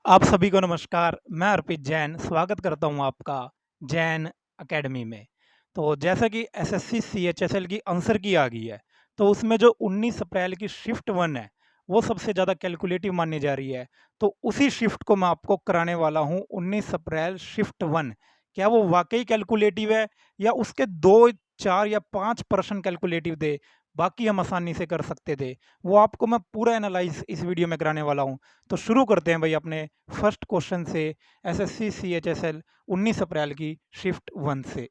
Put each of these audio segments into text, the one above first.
आप सभी को नमस्कार। मैं अर्पित जैन स्वागत करता हूं आपका जैन एकेडमी में। तो जैसा कि एसएससी सीएचएसएल की आंसर की आ गई है, तो उसमें जो 19 अप्रैल की शिफ्ट 1 है, वो सबसे ज़्यादा कैलकुलेटिव मानी जा रही है। तो उसी शिफ्ट को मैं आपको कराने वाला हूं, 19 अप्रैल शिफ्ट 1। क्या वो वाक़ई कैलकुलेटिव है या उसके 2, 4 या 5% कैलकुलेटिव थे, बाकी हम आसानी से कर सकते थे? वो आपको मैं पूरा एनालाइज़ इस वीडियो में कराने वाला हूं। तो शुरू करते हैं भाई अपने फर्स्ट क्वेश्चन से, एसएससी सीएचएसएल 19 अप्रैल की शिफ्ट 1 से।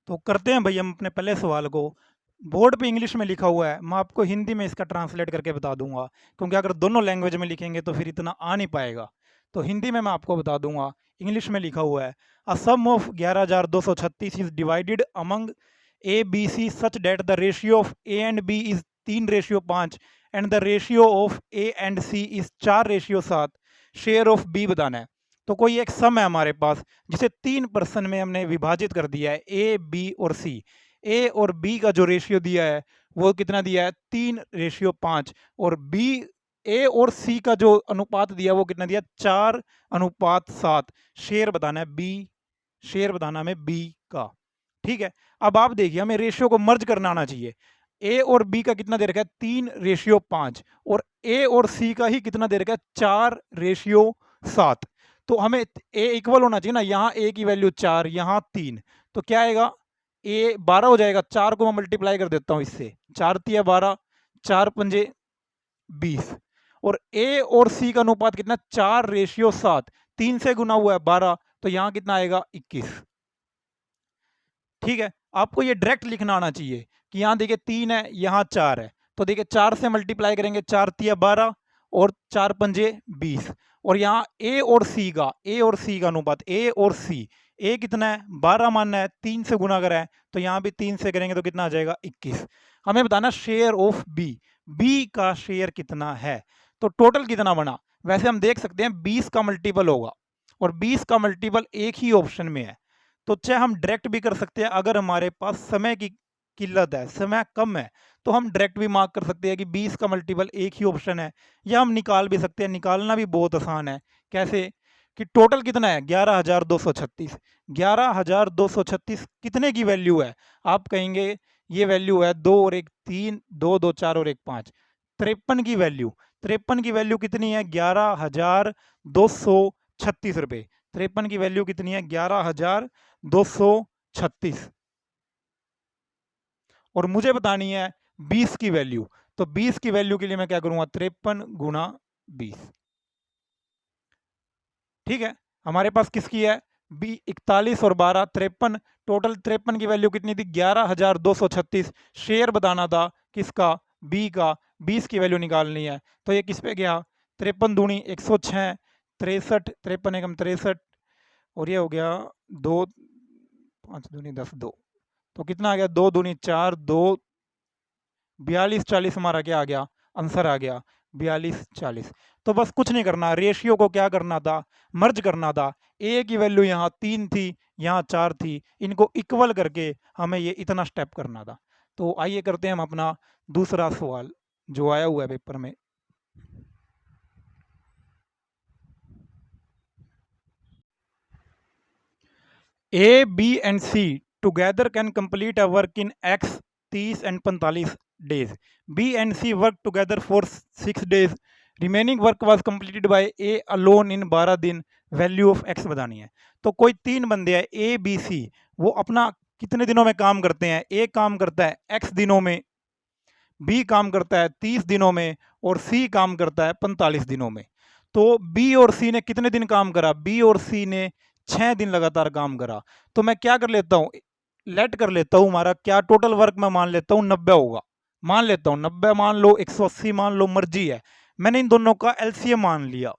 तो करते हैं भाई हम अपने पहले सवाल को। बोर्ड पे इंग्लिश में लिखा हुआ है, मैं आपको हिंदी में इसका ट्रांसलेट करके बता दूंगा, क्योंकि अगर दोनों लैंग्वेज में लिखेंगे तो फिर इतना आ नहीं पाएगा। तो हिंदी में मैं आपको बता दूंगा। इंग्लिश में लिखा हुआ है, a sum of 11,236 is divided among A B C such that the ratio of A and B is 3:5 and the ratio of A and C is 4:7। Share of B बताना है। तो कोई एक सम है हमारे पास, जिसे 3% में हमने विभाजित कर दिया है, ए बी और सी। ए और बी का जो रेशियो दिया है वो कितना दिया है, 3:5। और बी, ए और सी का जो अनुपात दिया वो कितना दिया, 4:7। शेयर बताना है बी, शेयर बताना हमें बी का। ठीक है। अब आप देखिए, हमें रेशियो को मर्ज करना आना चाहिए। ए और बी का कितना दे रखा है, 3:5। और ए और सी का ही कितना दे रखा है, 4:7। तो हमें ए इक्वल होना चाहिए ना, यहाँ ए की वैल्यू 4, यहाँ 3। तो क्या आएगा, ए 12 हो जाएगा। 4 को मैं मल्टीप्लाई कर देता हूँ इससे, 4×3 = 12, 4×5 = 20। और ए और सी का अनुपात कितना, 4:7। 3 से गुना हुआ है 12, तो यहाँ कितना आएगा, 21। ठीक है। आपको ये डायरेक्ट लिखना आना चाहिए कि यहाँ देखिए 3 है, यहाँ 4 है। तो देखिए 4 से मल्टीप्लाई करेंगे, 4×3 = 12 और 4×5 = 20। और यहाँ ए और सी का अनुपात, ए और सी, ए कितना है, 12 मानना है, 3 से गुना करा है, तो यहाँ भी 3 से करेंगे तो कितना आ जाएगा, 21। हमें बताना शेयर ऑफ बी, बी का शेयर कितना है। तो टोटल कितना बना, वैसे हम देख सकते हैं 20 का मल्टीपल होगा, और 20 का मल्टीपल एक ही ऑप्शन में है। तो चाहे हम डायरेक्ट भी कर सकते हैं, अगर हमारे पास समय की किल्लत है, समय कम है, तो हम डायरेक्ट भी मार्क कर सकते हैं कि 20 का मल्टीपल एक ही ऑप्शन है। या हम निकाल भी सकते हैं, निकालना भी बहुत आसान है। कैसे, कि टोटल कितना है, 11,236। 11,236 कितने की वैल्यू है, आप कहेंगे ये वैल्यू है 2 और 1 3, 2 2 4 और 1 5, 53 की वैल्यू। 53 की वैल्यू कितनी है, 11,236 रुपये। 53 की वैल्यू कितनी है, 11,236। और मुझे बतानी है 20 की वैल्यू। तो 20 की वैल्यू के लिए मैं क्या करूंगा, 53 गुना 20। ठीक है। हमारे पास किसकी है, बी 41 और 12 53। टोटल 53 की वैल्यू कितनी थी, 11,236। शेयर बताना था किसका, बी का। 20 की वैल्यू निकालनी है, तो ये किस पे गया, 53 दूनी 106, 63, 53 एकम 63, और ये हो गया 2, 5 दूनी 10, 2। तो कितना आ गया, 2 दूनी 4, 2 42 40 हमारा क्या आ गया, आंसर आ गया 42 40। तो बस कुछ नहीं करना, रेशियो को क्या करना था, मर्ज करना था। ए की वैल्यू यहाँ 3 थी, यहाँ 4 थी, इनको इक्वल करके हमें ये इतना स्टेप करना था। तो आइए करते हैं हम अपना दूसरा सवाल जो आया हुआ है पेपर में। A B and C together can complete a work in x 30 and 45 days. B and C work together for 6 days. Remaining work was completed by A alone in 12 दिन। वैल्यू ऑफ एक्स बतानी है। तो कोई 3 बंदे हैं, ए B सी, वो अपना कितने दिनों में काम करते हैं, ए काम करता है एक्स दिनों में, बी काम करता है 30 दिनों में, और सी काम करता है 45 दिनों में। तो बी और सी ने कितने दिन काम करा, बी और सी ने 6 दिन लगातार काम करा। तो मैं क्या कर लेता हूँ, लेट कर लेता हूँ, हमारा क्या टोटल वर्क मैं मान लेता हूँ 90 होगा। मान लेता हूँ 90 मान लो, 180 मान लो, मर्जी है। मैंने इन दोनों का एलसीएम मान लिया,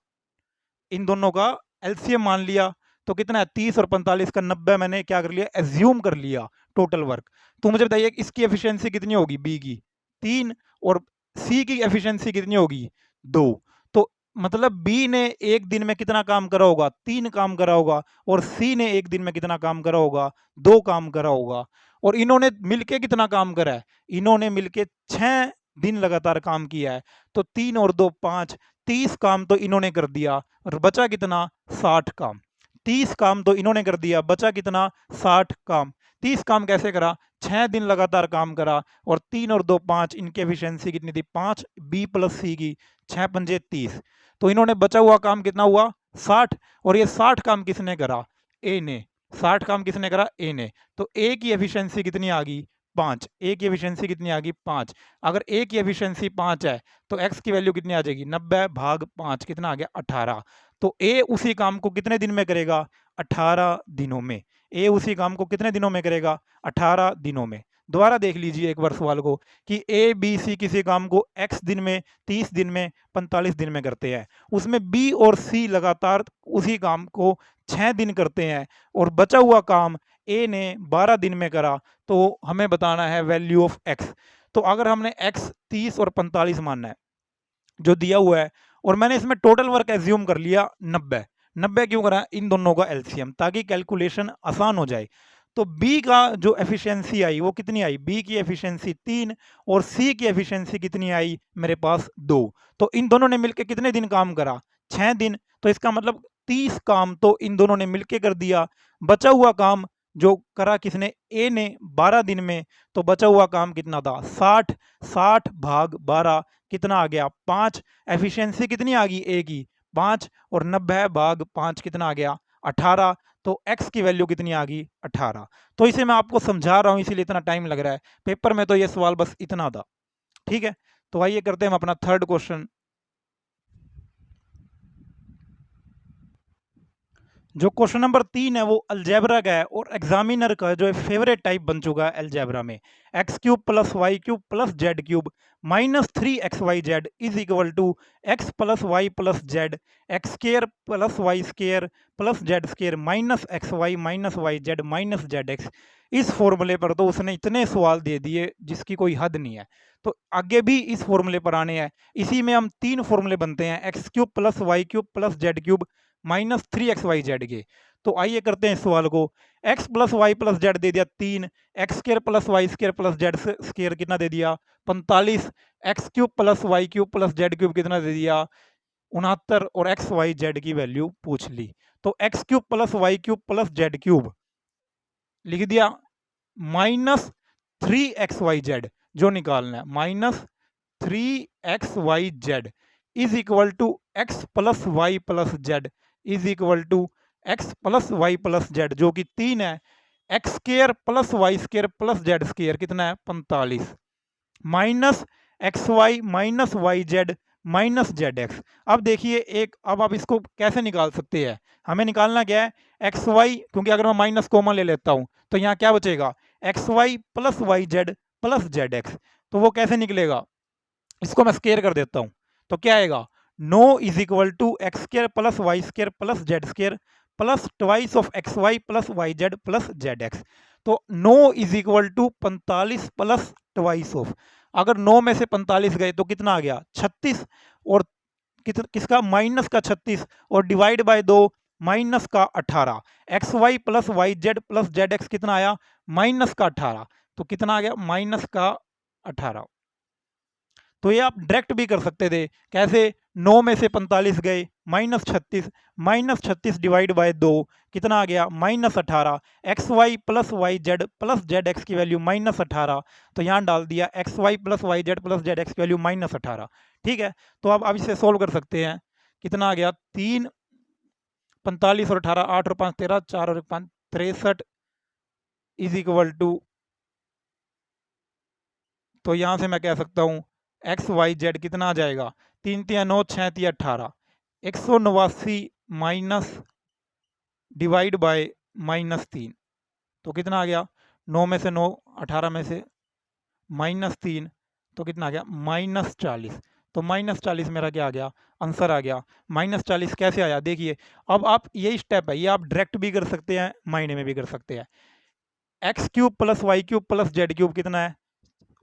इन दोनों का एलसीएम मान लिया। तो कितना है, 30 और 45 का 90 मैंने क्या कर लिया, एज्यूम कर लिया टोटल वर्क। तो मुझे बताइए इसकी एफिशिएंसी कितनी होगी, बी की 3, और सी की एफिशिएंसी कितनी होगी, 2। तो मतलब बी ने एक दिन में कितना काम करा होगा, 3 काम करा होगा, और सी ने एक दिन में कितना काम करा होगा, 2 काम करा होगा। और इन्होंने मिलके कितना काम करा है, इन्होंने मिलके 6 दिन लगातार काम किया है, तो 3 और 2 5, 30 काम तो इन्होंने कर दिया और बचा कितना? 60 काम। 30 काम तो इन्होंने कर दिया, बचा कितना? 60 काम। 30 काम कैसे करा? 6 दिन लगातार काम करा और 3 और 2 5, इनकी एफिशिएंसी कितनी थी? 5 बी प्लस सी की, 6 पंजे 30। तो इन्होंने बचा हुआ काम कितना हुआ? 60। और ये 60 काम किसने करा? ए ने। 60 काम किसने करा? ए ने। तो ए की एफिशिएंसी कितनी आ गई? 5। ए की एफिशिएंसी कितनी आ गई? 5। अगर ए की एफिशिएंसी 5 है तो एक्स की वैल्यू कितनी आ जाएगी? 90 भाग 5, कितना आ गया? 18। तो ए उसी काम को कितने दिन में करेगा? 18 दिनों में। ए उसी काम को कितने दिनों में करेगा? 18 दिनों में। दोबारा देख लीजिए एक बार सवाल को कि ए बी सी किसी काम को एक्स दिन में, 30 दिन में, 45 दिन में करते हैं। उसमें बी और सी लगातार उसी काम को 6 दिन करते हैं और बचा हुआ काम ए ने 12 दिन में करा। तो हमें बताना है वैल्यू ऑफ एक्स। तो अगर हमने एक्स 30 और 45 मानना है जो दिया हुआ है, और मैंने इसमें टोटल वर्क एज्यूम कर लिया 90। 90 क्यों करा? इन दोनों का एलसीएम, ताकि कैलकुलेशन आसान हो जाए। तो बी का जो एफिशिएंसी आई वो कितनी आई? बी की एफिशिएंसी 3 और सी की एफिशिएंसी कितनी आई? मेरे पास 2। तो इन दोनों ने मिलकर कितने दिन काम करा? 6 दिन। तो इसका मतलब 30 काम तो इन दोनों ने मिलकर कर दिया। बचा हुआ काम जो करा किसने? ए ने 12 दिन में। तो बचा हुआ काम कितना था? 60। 60 भाग 12 कितना आ गया? 5। एफिशिएंसी कितनी आ गई ए की? 5। और 90 भाग 5 कितना आ गया? 18। तो एक्स की वैल्यू कितनी आ गई? 18। तो इसे मैं आपको समझा रहा हूँ इसीलिए इतना टाइम लग रहा है। पेपर में तो ये सवाल बस इतना था। ठीक है, तो आइए करते हैं हम अपना थर्ड क्वेश्चन। जो क्वेश्चन नंबर 3 है वो अलजेब्रा का है और एग्जामिनर का जो फेवरेट टाइप बन चुका है अलजेब्रा में। X cube plus y cube plus z cube minus 3xyz is equal to x plus y plus z x square plus y square plus z square minus x y minus y z minus z x. इस फॉर्मूले पर तो उसने इतने सवाल दे दिए जिसकी कोई हद नहीं है। तो आगे भी इस फॉर्मूले पर आने हैं। इसी में हम 3 फॉर्मूले बनते हैं, x cube plus y cube plus z cube minus 3xyz के। तो आइए करते हैं इस सवाल को। X plus y plus z दे दिया 3, x square plus y square plus z square कितना दे दिया? 45। X cube plus y cube plus z cube कितना दे दिया? 69। और एक्स वाई जेड की वैल्यू पूछ ली। तो x cube plus y cube plus z cube लिख दिया माइनस 3xyz जो निकालना है, minus 3xyz is equal to x plus y plus z is equal to x plus y plus z जो कि 3 है। X square plus y square plus z square कितना है? 45 minus x y minus y z minus z x. अब देखिए एक, अब आप इसको कैसे निकाल सकते हैं? हमें निकालना क्या है? एक्स वाई, क्योंकि अगर मैं माइनस कॉमन ले लेता हूं तो यहाँ क्या बचेगा? X y plus y z plus z x. तो वो कैसे निकलेगा? इसको मैं स्केयर कर देता हूं तो क्या आएगा? No is equal to x square plus y square plus z square plus twice of x y plus y z plus z x. तो no is equal to 45 plus twice of, अगर 9 में से 45 गए तो कितना आ गया? 36। और किसका? माइनस का 36 और डिवाइड बाय 2 माइनस का 18। X y plus y z plus z x कितना आया? माइनस का 18। तो कितना आ गया? माइनस का 18। तो ये आप डायरेक्ट भी कर सकते थे। कैसे? 9 में से 45 गए, माइनस 36 डिवाइड बाय 2 कितना आ गया? Minus 18। X y plus y z plus z x की वैल्यू माइनस 18। तो यहाँ डाल दिया x y plus y z plus z x की वैल्यू माइनस 18। ठीक है, तो अब इसे सोल्व कर सकते हैं। कितना आ गया? 3, 45 और 18, 8 और 5 13, 4 और 5 63 इज इक्वल टू, तो यहाँ से मैं कह सकता हूँ एक्स वाई जेड कितना आ जाएगा? 3 3 9 6 3 18, 189 माइनस डिवाइड बाय -3। तो कितना आ गया? 9 में से 9, 18 में से -3, तो कितना आ गया? -40। तो -40 मेरा क्या आ गया? आंसर आ गया। -40 कैसे आया? देखिए, अब आप यही स्टेप है, ये आप डायरेक्ट भी कर सकते हैं, माइने में भी कर सकते हैं। X cube plus y cube plus z cube कितना है?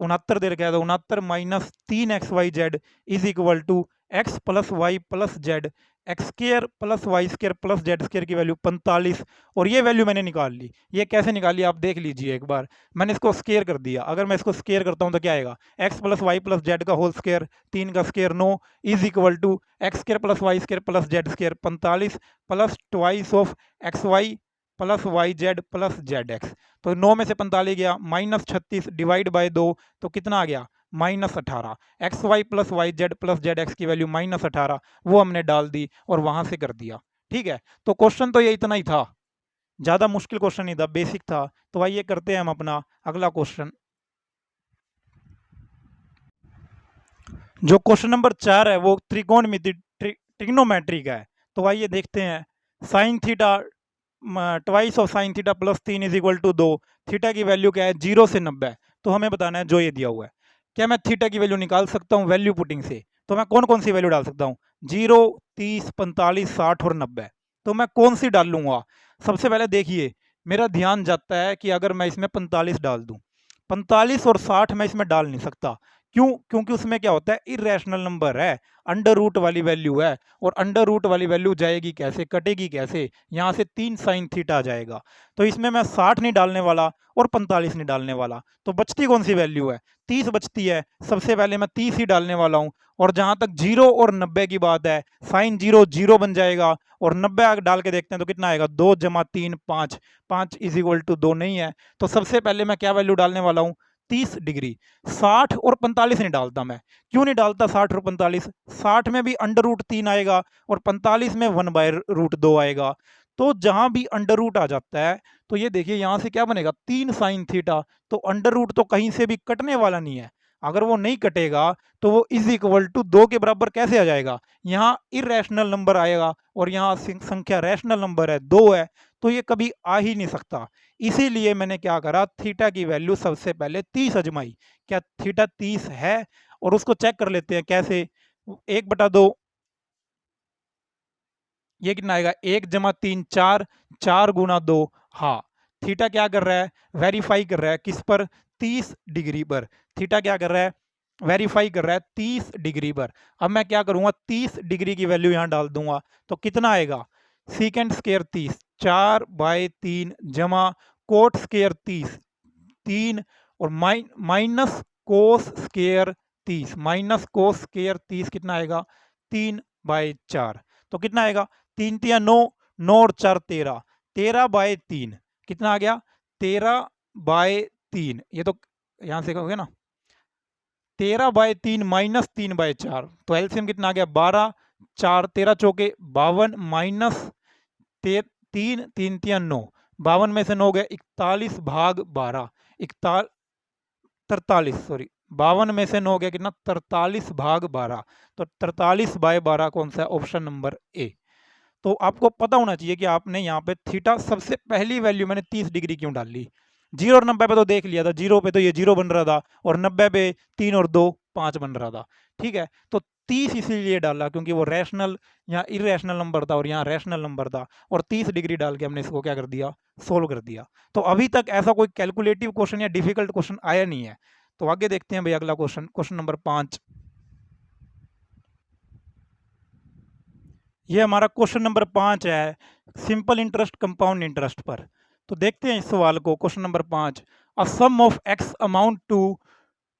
69 दे रखा है, तो 69 minus 3xyz is equal to x plus y plus z x square plus y square plus z square की वैल्यू 45, और ये वैल्यू मैंने निकाल ली। ये कैसे निकाली आप देख लीजिए एक बार। मैंने इसको स्क्र कर दिया, अगर मैं इसको स्क्र करता हूँ तो क्या आएगा, x plus y plus z का होल स्क्र, 3 का square 9 is equal to x square plus y square plus z square 45 plus twice of x y plus y z plus z x. तो 9 में से 45 गया, माइनस 36 डिवाइड बाई 2, तो कितना आ गया, -18। X y plus y z plus z x की value -18, वो हमने डाल दी और वहां से कर दिया। ठीक है, तो क्वेश्चन तो ये इतना ही था, ज़्यादा मुश्किल क्वेश्चन नहीं था, बेसिक था। तो आइए करते हैं हम अपना अगला क्वेश्चन। जो क्वेश्चन नंबर 4 है वो त्रिकोणमिति ट्रिग्नोमेट्री का है। तो आइए देखते हैं। Sine theta twice of sine theta plus 3 is equal to 2। Theta की वैल्यू क्या है, 0 से 90। तो हमें बताना है जो ये दिया हुआ है। क्या मैं थीटा की वैल्यू निकाल सकता हूँ वैल्यू पुटिंग से? तो मैं कौन कौन सी वैल्यू डाल सकता हूँ, 0, 30, 45, 60 और 90। तो मैं कौन सी डाल लूँगा? सबसे पहले देखिए, मेरा ध्यान जाता है कि अगर मैं इसमें 45 डाल दूँ, 45 और 60 मैं इसमें डाल नहीं सकता। क्यों? क्योंकि उसमें क्या होता है, इरेशनल नंबर है, अंडर रूट वाली वैल्यू है, और अंडर रूट वाली वैल्यू जाएगी कैसे, कटेगी कैसे, यहाँ से 3 साइन थीटा आ जाएगा। तो इसमें मैं 60 नहीं डालने वाला और 45 नहीं डालने वाला। तो बचती कौन सी वैल्यू है, 30 बचती है। सबसे पहले मैं 30 ही डालने वाला हूँ। और जहाँ तक 0 और 90 की बात है, साइन 0 0 बन जाएगा, और 90 डाल के देखते हैं तो कितना आएगा, 2 जमा 3 5, 5 इज इक्वल टू 2 नहीं है। तो सबसे पहले मैं क्या वैल्यू डालने वाला हूँ, 30 डिग्री। 60 और 45 नहीं डालता मैं। क्यों नहीं डालता 60 और 45? 60 में भी अंडर रूट 3 आएगा और 45 में 1/√2 आएगा। तो जहां भी अंडर रूट आ जाता है, तो ये देखिए यहां से क्या बनेगा, 3 साइन थीटा। तो अंडर रूट तो कहीं से भी कटने वाला नहीं है। अगर वो नहीं कटेगा तो वो इज इक्वल टू 2 के बराबर कैसे आ जाएगा, यहाँ इरेशनल नंबर आएगा और यहाँ संख्या रैशनल नंबर है, 2 है। तो ये कभी आ ही नहीं सकता। इसीलिए मैंने क्या करा, थीटा की वैल्यू सबसे पहले 30 अजमाई। क्या थीटा 30 है? और उसको चेक कर लेते हैं कैसे। 1/2, ये कितना आएगा, 1 जमा 3 4, 4 गुना 2। हाँ, थीटा क्या कर रहा है, वेरीफाई कर रहा है किस पर, 30 डिग्री पर। थीटा क्या कर रहा है, वेरीफाई कर रहा है 30 डिग्री पर। अब मैं क्या करूंगा, 30 डिग्री की वैल्यू यहाँ डाल दूंगा। तो कितना आएगा, सीकेंड स्केयर 30, 4/3 जमा कोट स्केयर 30, 3, और minus cos square 30, minus cos square 30 कितना आएगा, 3/4। तो कितना आएगा, 3 तिया 9, 9 और 4 13, 13/3 कितना आ गया, 13/3। ये तो यहाँ से कहोगे ना, 13/3 माइनस 3/4, तो एलसीएम कितना आ गया, 12, 4 13 चौके 52 माइनस 3 3 तिया 9, 52 में से 9 गए 41/12, 43 सॉरी, 52 में से 9 गया कितना, 43/12। तो 43/12 कौन सा है, ऑप्शन नंबर ए। तो आपको पता होना चाहिए कि आपने यहाँ पे थीटा सबसे पहली वैल्यू मैंने 30 डिग्री क्यों डाल ली। 0 और 90 पे तो देख लिया था, 0 पे तो ये 0 बन रहा था, और 90 पे 3 और 2 5 बन रहा था। ठीक है, तो 30 इसीलिए डाला क्योंकि वो रैशनल, यहाँ इरेशनल नंबर था और यहाँ रैशनल नंबर था, और 30 डिग्री डाल के हमने इसको क्या कर दिया, सोल्व कर दिया। तो अभी तक ऐसा कोई कैलकुलेटिव क्वेश्चन या डिफिकल्ट क्वेश्चन आया नहीं है। तो आगे देखते हैं भाई अगला क्वेश्चन, क्वेश्चन नंबर 5। ये हमारा क्वेश्चन नंबर 5 है, सिंपल इंटरेस्ट कंपाउंड इंटरेस्ट पर। तो देखते हैं इस सवाल को, question number 5। A sum of x amount to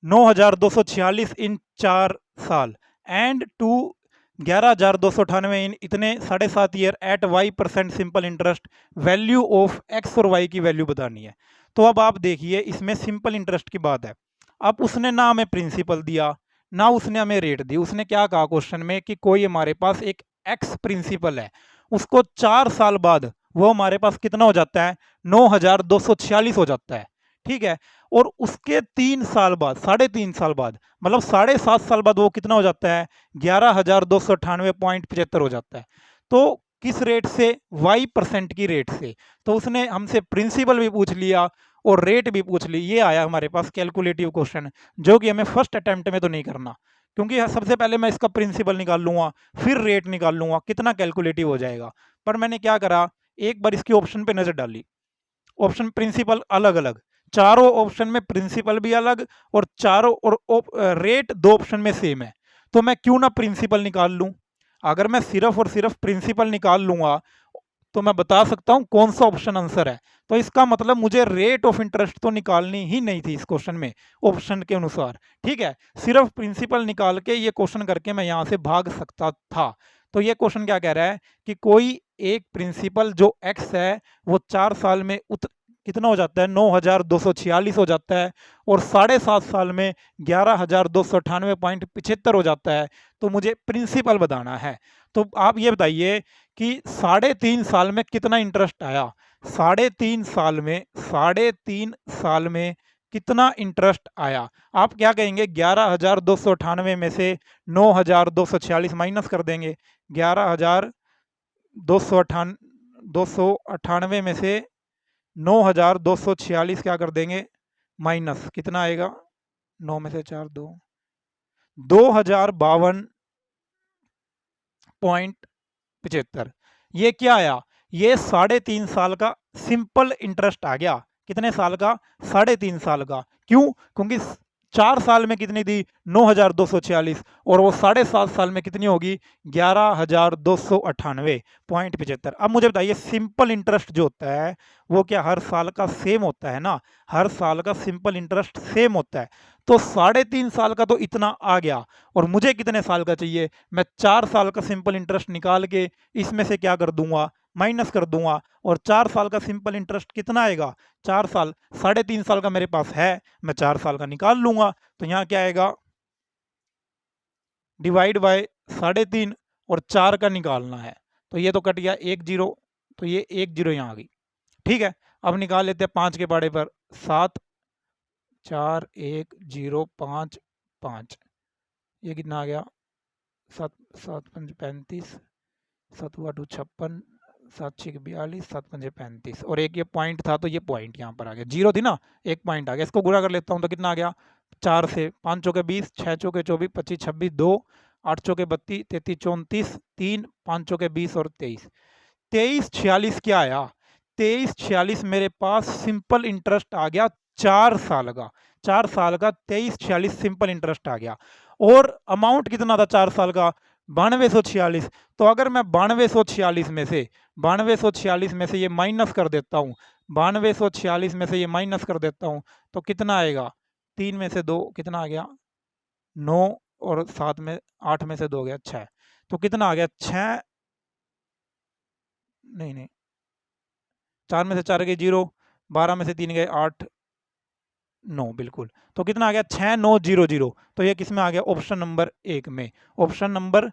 9,246 in 4 साल एंड टू 11,298 इन इतने 7.5 year at y% simple interest, value of x और वाई की वैल्यू बतानी है। तो अब आप देखिए, इसमें सिंपल इंटरेस्ट की बात है। अब उसने ना हमें प्रिंसिपल दिया, ना उसने हमें रेट दी। उसने क्या कहा क्वेश्चन में कि कोई हमारे पास एक एक्स प्रिंसिपल है, उसको 4 साल बाद वो हमारे पास कितना हो जाता है, 9,246 हो जाता है। ठीक है, और उसके 3 साल बाद, 3.5 साल बाद, मतलब 7.5 साल बाद वो कितना हो जाता है, 11,298.75 हो जाता है। तो किस रेट से, y% की रेट से। तो उसने हमसे प्रिंसिपल भी पूछ लिया और रेट भी पूछ ली। ये आया हमारे पास कैलकुलेटिव क्वेश्चन, जो कि हमें फर्स्ट अटेम्प्ट में तो नहीं करना, क्योंकि सबसे पहले मैं इसका प्रिंसिपल निकाल लूंगा, फिर रेट निकाल लूंगा, कितना कैलकुलेटिव हो जाएगा। पर मैंने क्या करा, एक बार इसकी ऑप्शन पे नजर डाली, ऑप्शन प्रिंसिपल अलग अलग, चारों ऑप्शन में प्रिंसिपल भी अलग, और चारों और रेट 2 ऑप्शन में सेम है। तो मैं क्यों ना प्रिंसिपल निकाल लूं। अगर मैं सिर्फ और सिर्फ प्रिंसिपल निकाल लूँगा तो मैं बता सकता हूँ कौन सा ऑप्शन आंसर है। तो इसका मतलब मुझे रेट ऑफ इंटरेस्ट तो निकालनी ही नहीं थी इस क्वेश्चन में ऑप्शन के अनुसार। ठीक है, सिर्फ प्रिंसिपल निकाल के ये क्वेश्चन करके मैं यहाँ से भाग सकता था। तो ये क्वेश्चन क्या कह रहा है कि कोई एक प्रिंसिपल जो एक्स है वो 4 साल में कितना हो जाता है, 9,246 हो जाता है, और 7.5 साल में 11,298.75 हो जाता है। तो मुझे प्रिंसिपल बताना है। तो आप ये बताइए कि 3.5 साल में कितना इंटरेस्ट आया। 3.5 साल में कितना इंटरेस्ट आया। आप क्या कहेंगे, 11,298 में से 9,246 माइनस कर देंगे। 11,298 में से 9,246 क्या कर देंगे माइनस, कितना आएगा, 9 में से 4 2, 2,052.75। ये क्या आया, ये 3.5 साल का सिंपल इंटरेस्ट आ गया। कितने साल का, 3.5 साल का। क्यों, क्योंकि 4 साल में कितनी थी, 9,246, और वो 7.5 साल में कितनी होगी, 11,298.75। अब मुझे बताइए सिंपल इंटरेस्ट जो होता है वो क्या हर साल का सेम होता है ना, हर साल का सिंपल इंटरेस्ट सेम होता है। तो 3.5 साल का तो इतना आ गया, और मुझे कितने साल का चाहिए, मैं 4 साल का सिंपल इंटरेस्ट निकाल के इसमें से क्या कर दूंगा, माइनस कर दूंगा। और 4 साल का सिंपल इंटरेस्ट कितना आएगा, 4 साल, 3.5 साल का मेरे पास है, मैं 4 साल का निकाल लूंगा। तो यहाँ क्या आएगा, डिवाइड बाय 3.5, और 4 का निकालना है। तो ये तो कट गया 1 0, तो ये 1 0 यहाँ आ गई। ठीक है, अब निकाल लेते हैं 5 के पाड़े पर, 7 4 1 0 5 5, ये कितना आ गया, 7 7 5 35, 7 8 56, 7 6 42, 7 5 35, और एक ये पॉइंट था तो ये पॉइंट यहाँ पर आ गया, 0 थी ना, एक पॉइंट आ गया। इसको गुणा कर लेता हूँ तो कितना आ गया, 4 से, 5 चौके 20, 6 चौके 24, 25 26 2, 8 चौके 32, 33 34, 3, 5 चौके 20 और 23, 23 46 क्या आया, 23 46 मेरे पास सिंपल इंटरेस्ट आ गया 4 साल का, 4 साल का 23 46 सिंपल इंटरेस्ट आ गया। और अमाउंट कितना था 4 साल का, 9246। तो अगर मैं 9246 में से, 9246 में से ये माइनस कर देता हूँ, 9246 में से ये माइनस कर देता हूँ, तो कितना आएगा, 3 में से 2 कितना आ गया, 9, और 7 में 8 में से 2 गया 6, तो कितना आ गया 6, नहीं 4 में से 4 गए 0, 12 में से 3 गए 8 9, बिल्कुल। तो कितना आ गया 6900। तो ये किस में आ गया, ऑप्शन नंबर 1 में, ऑप्शन नंबर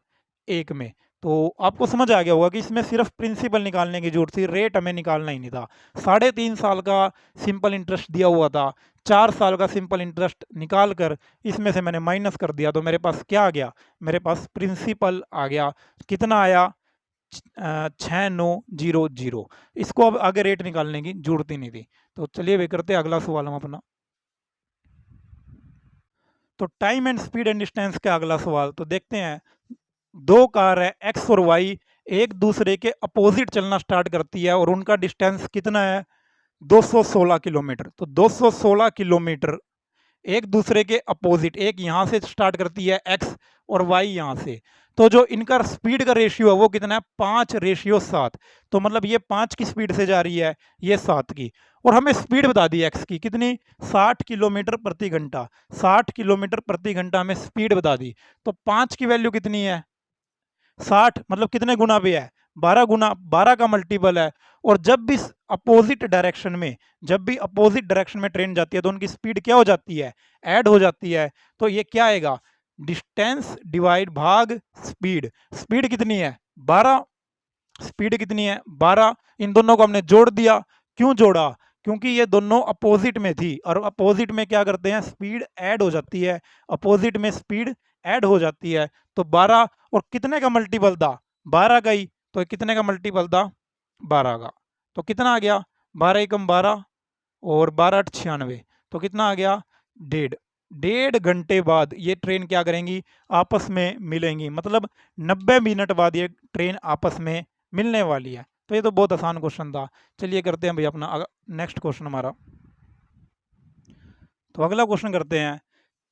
1 में। तो आपको समझ आ गया होगा कि इसमें सिर्फ प्रिंसिपल निकालने की जरूरत थी, रेट हमें निकालना ही नहीं था। 3.5 साल का सिंपल इंटरेस्ट दिया हुआ था, 4 साल का सिंपल इंटरेस्ट निकाल कर इसमें से मैंने माइनस कर दिया, तो मेरे पास क्या आ गया, मेरे पास प्रिंसिपल आ गया। कितना आया, 6900। इसको अब आगे रेट निकालने की जरूरत ही नहीं थी। तो चलिए वे करते हैं अगला सवाल हम अपना। तो time and speed and distance का अगला सवाल, तो देखते हैं। दो कार है एक्स और वाई, एक दूसरे के अपोजिट चलना स्टार्ट करती है, और उनका डिस्टेंस कितना है, 216 किलोमीटर। तो 216 किलोमीटर एक दूसरे के अपोजिट, एक यहाँ से स्टार्ट करती है एक्स और वाई यहाँ से। तो जो इनका स्पीड का रेशियो है वो कितना है, 5:7। तो मतलब ये 5 की स्पीड से जा रही है, ये 7 की, और हमें स्पीड बता दी एक्स की कितनी, 60 किलोमीटर प्रति घंटा। 60 किलोमीटर प्रति घंटा हमें स्पीड बता दी। तो 5 की वैल्यू कितनी है, 60, मतलब कितने गुना पे है, 12 गुना, 12 का मल्टीपल है। और जब भी अपोजिट डायरेक्शन में, जब भी अपोजिट डायरेक्शन में ट्रेन जाती है तो उनकी स्पीड क्या हो जाती है, ऐड हो जाती है। तो ये क्या आएगा, डिस्टेंस डिवाइड भाग स्पीड। स्पीड कितनी है, 12, स्पीड कितनी है 12, इन दोनों को हमने जोड़ दिया। क्यों जोड़ा, क्योंकि ये दोनों अपोजिट में थी, और अपोजिट में क्या करते हैं, स्पीड ऐड हो जाती है, अपोजिट में स्पीड ऐड हो जाती है। तो 12, और कितने का मल्टीपल था, 12 का ही, तो कितने का मल्टीपल था, 12 का। तो कितना आ गया, 12 एकम 12, और 12 8 96, तो कितना आ गया, 1.5 घंटे बाद ये ट्रेन क्या करेंगी, आपस में मिलेंगी। मतलब 90 मिनट बाद ये ट्रेन आपस में मिलने वाली है। तो ये तो बहुत आसान क्वेश्चन था। चलिए करते हैं भाई अपना नेक्स्ट क्वेश्चन हमारा। तो अगला क्वेश्चन करते हैं,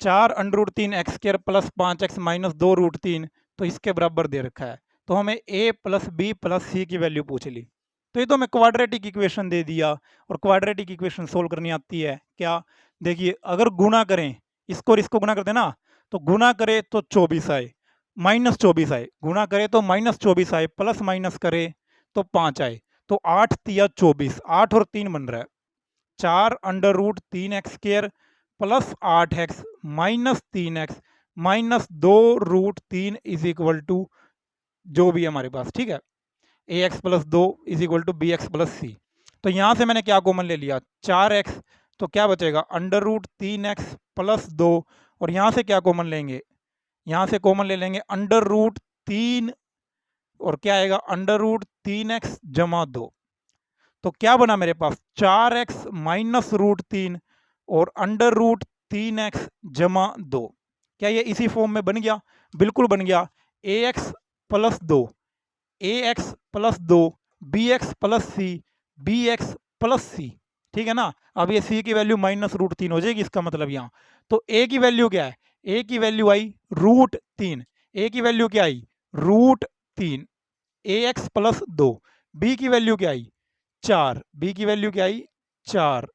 4 √3 x² + 5x - 2 √3, तो इसके बराबर दे रखा है। तो हमें ए प्लस बी प्लस सी की वैल्यू पूछ ली। तो ये तो हमें क्वाड्रेटिक इक्वेशन दे दिया, और क्वाड्रेटिक इक्वेशन सोल्व करनी आती है क्या? देखिए अगर गुणा करें, इसको और इसको गुणा करते हैं ना, तो गुणा करें तो 24 आए, माइनस 24 आए, गुणा करें तो माइनस 24 आए, प्लस माइनस करें तो 5 आए, तो 8 तिया 24, 8 और 3 बन रहा है 4 under root 3x² plus 8x minus 3x minus 2 root 3 is equal to जो भी है हमारे पास, ठीक है, ax plus 2 is equal to bx plus c. तो यहाँ से मैंने क्या कॉमन ले लिया 4x, तो क्या बचेगा अंडर रूट 3x प्लस 2, और यहाँ से क्या कॉमन लेंगे, यहाँ से कॉमन ले लेंगे अंडर रूट 3, और क्या आएगा अंडर रूट 3x जमा 2। तो क्या बना मेरे पास 4x माइनस रूट 3 और अंडर रूट 3x जमा 2। क्या ये इसी फॉर्म में बन गया? बिल्कुल बन गया। ax plus 2, ax plus 2, bx plus c, bx plus c, ठीक है ना। अब ये c की वैल्यू माइनस रूट 3 हो जाएगी, इसका मतलब यहाँ तो a की वैल्यू क्या है, a की वैल्यू आई रूट 3, a की वैल्यू क्या आई रूट 3, ax प्लस 2, b की वैल्यू क्या आई 4, b की वैल्यू क्या आई 4,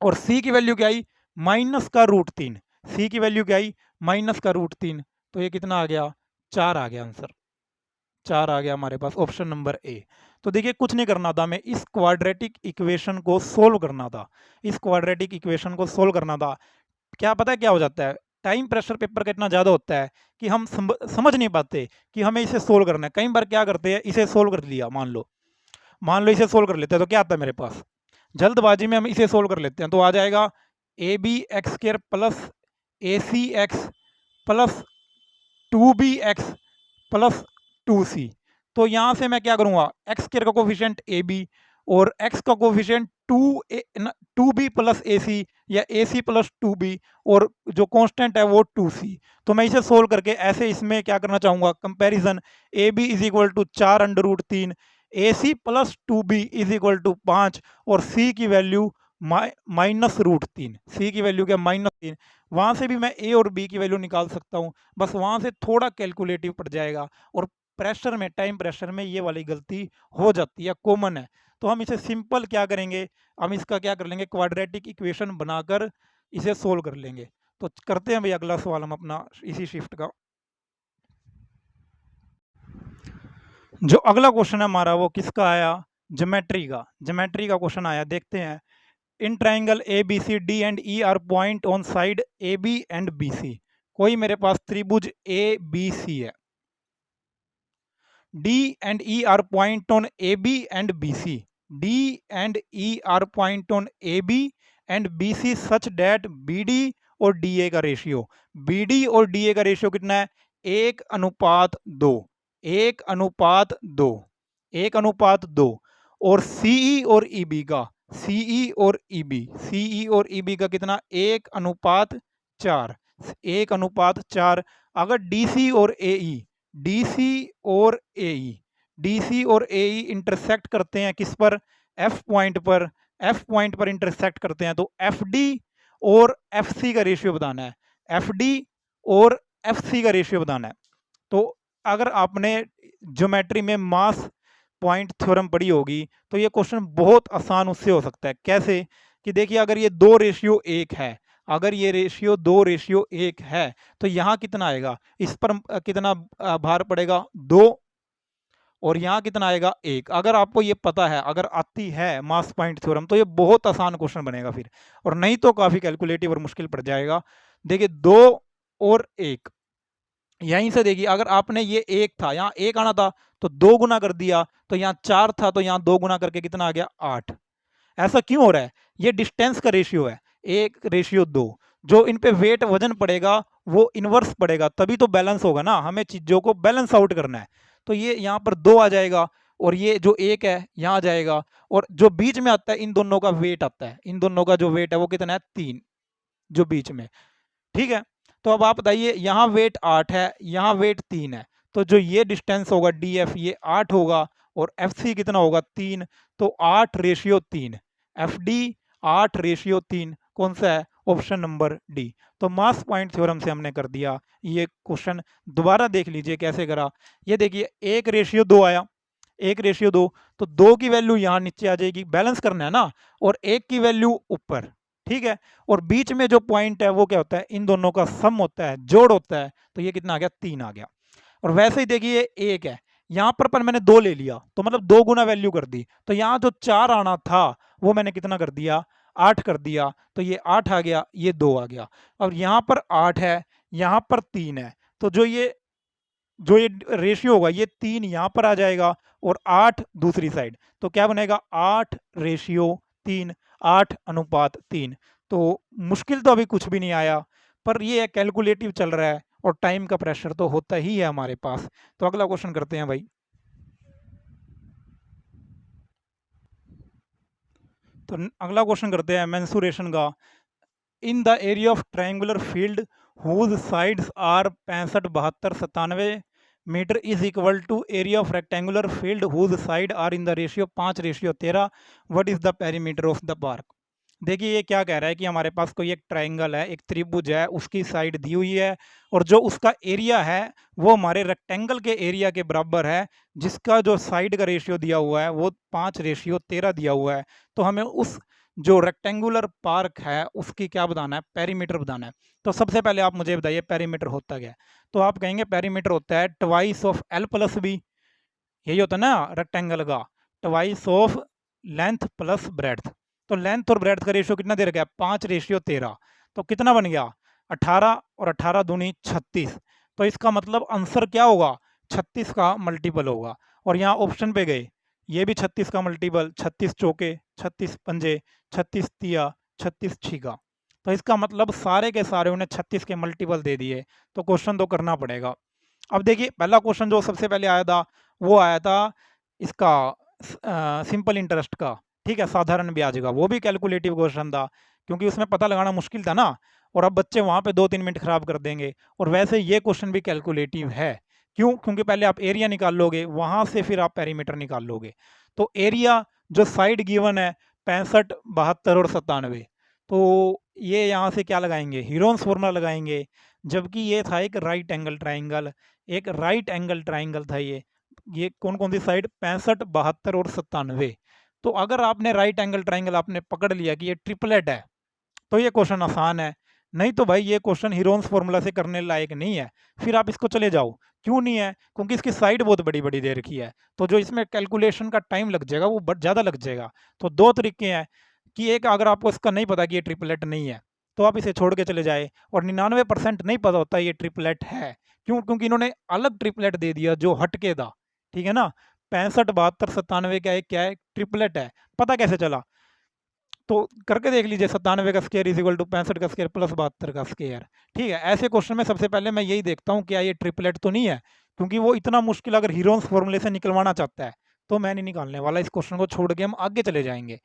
और c की वैल्यू क्या आई माइनस का रूट 3, c की वैल्यू क्या आई माइनस का रूट 3। तो ये कितना आ गया 4 आ गया आंसर, 4 आ गया हमारे पास ऑप्शन नंबर ए। तो देखिए कुछ नहीं करना था, हमें इस क्वाड्रेटिक इक्वेशन को सोल्व करना था, इस क्वाड्रेटिक इक्वेशन को सोल्व करना था। क्या पता है क्या हो जाता है, टाइम प्रेशर पेपर का इतना ज़्यादा होता है कि हम समझ नहीं पाते कि हमें इसे सोल्व करना है। कई बार क्या करते हैं, इसे सोल्व कर लिया, मान लो इसे सोल्व कर लेते हैं, तो क्या आता है मेरे पास, जल्दबाजी में हम इसे सोल्व कर लेते हैं, तो आ जाएगा a b x square plus a c x plus 2bx plus 2c। तो यहाँ से मैं क्या करूँगा, एक्स स्क्र का कोफिशिएंट ए बी और x का coefficient 2b plus a c या ए सी प्लस 2b, और जो कांस्टेंट है वो 2c। तो मैं इसे सोल्व करके ऐसे इसमें क्या करना चाहूँगा, comparison a b is equal to 4 under root 3, a c plus 2b is equal to 5, और c की वैल्यू माइनस रूट 3, सी की वैल्यू क्या माइनस 3। वहाँ से भी मैं ए और बी की वैल्यू निकाल सकता हूँ, बस वहाँ से थोड़ा कैलकुलेटिव पड़ जाएगा, और प्रेशर में, टाइम प्रेशर में ये वाली गलती हो जाती है, कॉमन है। तो हम इसे सिंपल क्या करेंगे, हम इसका क्या कर लेंगे, क्वाड्रेटिक इक्वेशन बनाकर इसे सोल्व कर लेंगे। तो करते हैं भाई अगला सवाल हम अपना इसी शिफ्ट का। जो अगला क्वेश्चन है हमारा वो किसका आया, ज्योमेट्री का, ज्योमेट्री का क्वेश्चन आया, देखते हैं। In triangle A B C D and E are point on side A B and B C. कोई मेरे पास त्रिभुज ए बी सी है, D and E are point on AB and BC. D and E are point on AB and BC such that BD और DA का ratio, BD और DA का ratio कितना है 1:2, 1:2, 1:2, और CE और EB का, CE और EB, CE और EB का कितना 1:4, 1:4। अगर DC और AE, DC और AE, DC और AE इंटरसेक्ट करते हैं किस पर, F पॉइंट पर, F पॉइंट पर इंटरसेक्ट करते हैं, तो FD और FC का रेशियो बताना है, FD और FC का रेशियो बताना है। तो अगर आपने ज्योमेट्री में मास पॉइंट थ्योरम पढ़ी होगी तो ये क्वेश्चन बहुत आसान उससे हो सकता है। कैसे कि देखिए अगर ये 2:1 है, अगर ये रेशियो 2:1 है, तो यहाँ कितना आएगा, इस पर कितना भार पड़ेगा 2, और यहाँ कितना आएगा 1। अगर आपको ये पता है, अगर आती है मास पॉइंट थ्योरम, तो ये बहुत आसान क्वेश्चन बनेगा फिर, और नहीं तो काफ़ी कैलकुलेटिव और मुश्किल पड़ जाएगा। देखिए 2 और 1, यहीं से देखिए अगर आपने ये 1 था, यहाँ 1 आना था तो 2 गुना कर दिया, तो यहाँ 4 था तो यहाँ 2 गुना करके कितना आ गया 8। ऐसा क्यों हो रहा है, ये डिस्टेंस का रेशियो है, 1:2। जो इन पे वेट वजन पड़ेगा वो इनवर्स पड़ेगा, तभी तो बैलेंस होगा ना, हमें चीज़ों को बैलेंस आउट करना है। तो ये यहाँ पर 2 आ जाएगा, और ये जो 1 है यहाँ आ जाएगा, और जो बीच में आता है इन दोनों का वेट आता है, इन दोनों का जो वेट है वो कितना है 3, जो बीच में, ठीक है। तो अब आप बताइए यहाँ वेट 8 है, यहाँ वेट 3 है, तो जो ये डिस्टेंस होगा DF ये 8 होगा, और FC कितना होगा 3, तो 8:3, FD 8:3 कौन सा है ऑप्शन नंबर डी। तो मास पॉइंट थ्योरम से हमने कर दिया ये क्वेश्चन। दोबारा देख लीजिए कैसे करा। ये देखिए 1:2 आया, 1:2, तो 2 की वैल्यू यहाँ नीचे आ जाएगी, बैलेंस करना है ना, और 1 की वैल्यू ऊपर, ठीक है। और बीच में जो पॉइंट है वो क्या होता है, इन दोनों का सम होता है, जोड़ होता है। तो ये कितना आ गया, 3 आ गया। और वैसे ही देखिए 1 है, यहाँ पर मैंने 2 ले लिया, तो मतलब 2 गुना वैल्यू कर दी। तो यहाँ जो 4 आना था वो मैंने कितना कर दिया, 8 कर दिया। तो ये 8 आ गया, ये 2 आ गया। और यहाँ पर 8 है, यहाँ पर 3 है, तो जो ये रेशियो होगा, ये 3 यहाँ पर आ जाएगा और 8 दूसरी साइड। तो क्या बनेगा, 8:3, 8:3। तो मुश्किल तो अभी कुछ भी नहीं आया, पर ये कैलकुलेटिव चल रहा है और टाइम का प्रेशर तो होता ही है हमारे पास। तो अगला क्वेश्चन करते हैं भाई। तो अगला क्वेश्चन करते हैं मेंसुरेशन का। In the area of triangular field whose sides are 65, 72, 97 metre is equal to area of rectangular field whose side are in the ratio 5:13, what is the perimeter of the park. देखिए ये क्या कह रहा है कि हमारे पास कोई एक ट्रायंगल है, एक त्रिभुज है, उसकी साइड दी हुई है, और जो उसका एरिया है वो हमारे रेक्टेंगल के एरिया के बराबर है, जिसका जो साइड का रेशियो दिया हुआ है वो 5:13 दिया हुआ है। तो हमें उस जो रेक्टेंगुलर पार्क है उसकी क्या बताना है, पेरीमीटर बताना है। तो सबसे पहले आप मुझे बताइए पेरीमीटर होता क्या है। तो आप कहेंगे पेरीमीटर होता है twice of l plus b, यही होता है ना रेक्टेंगल का, twice of length plus breadth. तो लेंथ और ब्रेड्थ का रेशियो कितना दे रखा है, 5:13। तो कितना बन गया, 18, और 18 दूनी 36। तो इसका मतलब आंसर क्या होगा, 36 का मल्टीपल होगा। और यहाँ ऑप्शन पे गए, ये भी 36 का मल्टीपल, 36 चौके, 36 पंजे, 36 तिया, 36 छीका। तो इसका मतलब सारे के सारे उन्हें 36 के मल्टीपल दे दिए। तो क्वेश्चन तो करना पड़ेगा। अब देखिए पहला क्वेश्चन जो सबसे पहले आया था वो आया था इसका सिंपल इंटरेस्ट का, ठीक है, साधारण ब्याज का। वो भी कैलकुलेटिव क्वेश्चन था, क्योंकि उसमें पता लगाना मुश्किल था ना। और अब बच्चे वहाँ पे 2-3 मिनट खराब कर देंगे। और वैसे ये क्वेश्चन भी कैलकुलेटिव है, क्यों, क्योंकि पहले आप एरिया निकाल लोगे, वहाँ से फिर आप पेरीमीटर निकाल लोगे। तो एरिया जो साइड गिवन है 65, 72 और 97, तो ये यहाँ से क्या लगाएंगे, हीरोन्स फॉर्मूला लगाएंगे। जबकि ये था एक राइट एंगल ट्राइंगल, एक राइट एंगल ट्राइंगल था ये कौन कौन सी साइड, 65, 72 और 97। तो अगर आपने राइट एंगल ट्राइंगल आपने पकड़ लिया कि ये ट्रिपलेट है, तो ये क्वेश्चन आसान है। नहीं तो भाई ये क्वेश्चन हीरोन्स फॉर्मूला से करने लायक नहीं है, फिर आप इसको चले जाओ। क्यों नहीं है, क्योंकि इसकी साइड बहुत बड़ी बड़ी दे रखी है, तो जो इसमें कैलकुलेशन का टाइम लग जाएगा वो ज़्यादा लग जाएगा। तो दो तरीके हैं कि एक, अगर आपको इसका नहीं पता कि ये ट्रिपलेट नहीं है तो आप इसे छोड़ के चले जाए, और 99% नहीं पता होता ये ट्रिपलेट है। क्यों, क्योंकि इन्होंने अलग ट्रिपलेट दे दिया जो हटके था, ठीक है ना। 65, 72, 97 क्या है, ट्रिपलेट है। पता कैसे चला, तो करके देख लीजिए, 97 का स्क्वायर इज इक्वल टू 65 का स्क्वायर प्लस 72 का स्क्वायर। ठीक है, ऐसे क्वेश्चन में सबसे पहले मैं यही देखता हूँ क्या ये ट्रिपलेट तो नहीं है, क्योंकि वो इतना मुश्किल अगर हीरोन्स फॉर्मूले से निकलवाना चाहता है तो मैं नहीं निकालने वाला। इस क्वेश्चन को छोड़ के हम आगे चले जाएंगे।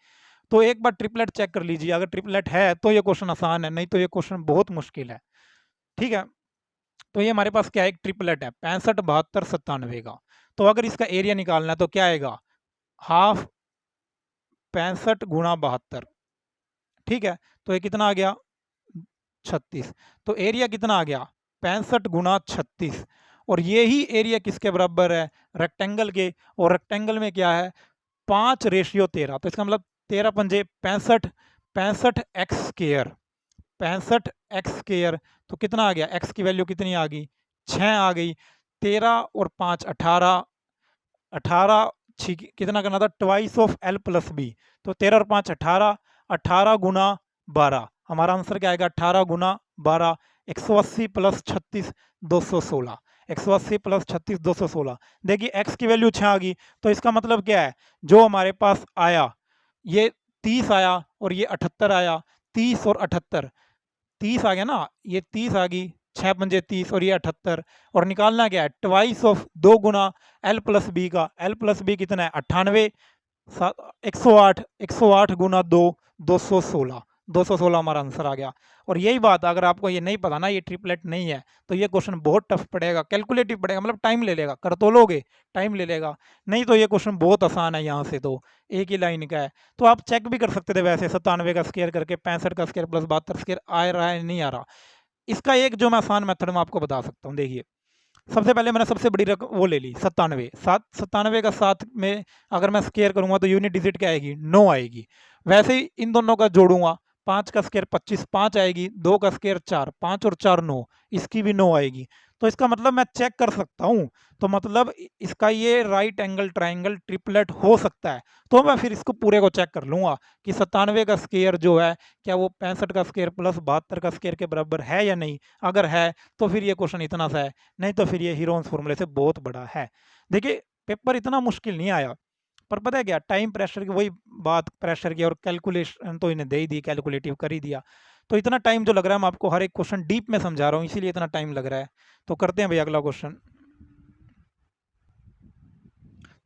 तो एक बार ट्रिपलेट चेक कर लीजिए, अगर ट्रिपलेट है तो ये क्वेश्चन आसान है, नहीं तो ये क्वेश्चन बहुत मुश्किल है। ठीक है, तो ये हमारे पास क्या है, एक ट्रिपलेट है 65, 72, 97 का। तो अगर इसका एरिया निकालना है तो क्या आएगा, हाफ 65 गुणा 72। ठीक है, तो ये कितना आ गया, 36। तो एरिया कितना आ गया, 65 गुणा 36। और ये ही एरिया किसके बराबर है, रेक्टेंगल के। और रेक्टेंगल में क्या है, 5:13। तो इसका मतलब 13 पंजे 65, 65 एक्स स्क्वायर, 65 एक्स स्क्वायर। तो कितना आ गया, एक्स की वैल्यू कितनी आ गई, 6 आ गई। 13 और 5 18, 18 कितना करना था, twice of l plus b. तो 13 और 5 18, 18 गुना 12। हमारा आंसर क्या आएगा, 18 गुना 12, 180 प्लस 36, 216। 180 प्लस 36, 216। देखिए एक्स की वैल्यू 6 आ गई, तो इसका मतलब क्या है, जो हमारे पास आया ये 30 आया और ये 78 आया। 30 और 78, 30 आ गया ना, ये 30 आ गई, 6 पंजे 30 और ये 78। और निकालना क्या है, ट्वाइस ऑफ 2 गुना एल प्लस बी का। एल प्लस बी कितना है, 98, 108, 108 गुना 2, 216। 216 हमारा आंसर आ गया। और यही बात अगर आपको ये नहीं पता ना, ये ट्रिपलेट नहीं है, तो ये क्वेश्चन बहुत टफ पड़ेगा, कैलकुलेटिव पड़ेगा, मतलब टाइम ले लेगा, कर तो लोगे, टाइम ले लेगा। नहीं तो ये क्वेश्चन बहुत आसान है, यहाँ से तो एक ही लाइन का है। तो आप चेक भी कर सकते थे वैसे, 97 का स्केयर करके 65 का स्केयर प्लस 72 स्केयर आ रहा है नहीं आ रहा। इसका एक जो मैं आसान मेथड में आपको बता सकता हूँ, देखिए सबसे पहले मैंने सबसे बड़ी रकम वो ले ली 97, 97 का 7 में अगर मैं स्केयर करूंगा तो यूनिट डिजिट क्या आएगी, 9 आएगी। वैसे ही इन दोनों का जोड़ूंगा, 5 का स्केयर 25, 5 आएगी, 2 का स्केयर 4, 5 और 4 9, इसकी भी 9 आएगी। तो इसका मतलब मैं चेक कर सकता हूँ, तो मतलब इसका ये राइट एंगल ट्राइंगल ट्रिपलेट हो सकता है। तो मैं फिर इसको पूरे को चेक कर लूंगा कि 97 का स्केयर जो है क्या वो 65 का स्केयर प्लस 72 का स्केयर के बराबर है या नहीं। अगर है तो फिर ये क्वेश्चन इतना सा है, नहीं तो फिर ये हीरोन्स फॉर्मूले से बहुत बड़ा है। देखिए पेपर इतना मुश्किल नहीं आया, पर पता है क्या, टाइम प्रेशर की वही बात, प्रेशर की, और कैलकुलेशन तो इन्हें दे ही दी, कैलकुलेटिव कर ही दिया। तो इतना टाइम जो लग रहा है, मैं आपको हर एक क्वेश्चन डीप में समझा रहा हूँ, इसीलिए इतना टाइम लग रहा है। तो करते हैं भाई अगला क्वेश्चन।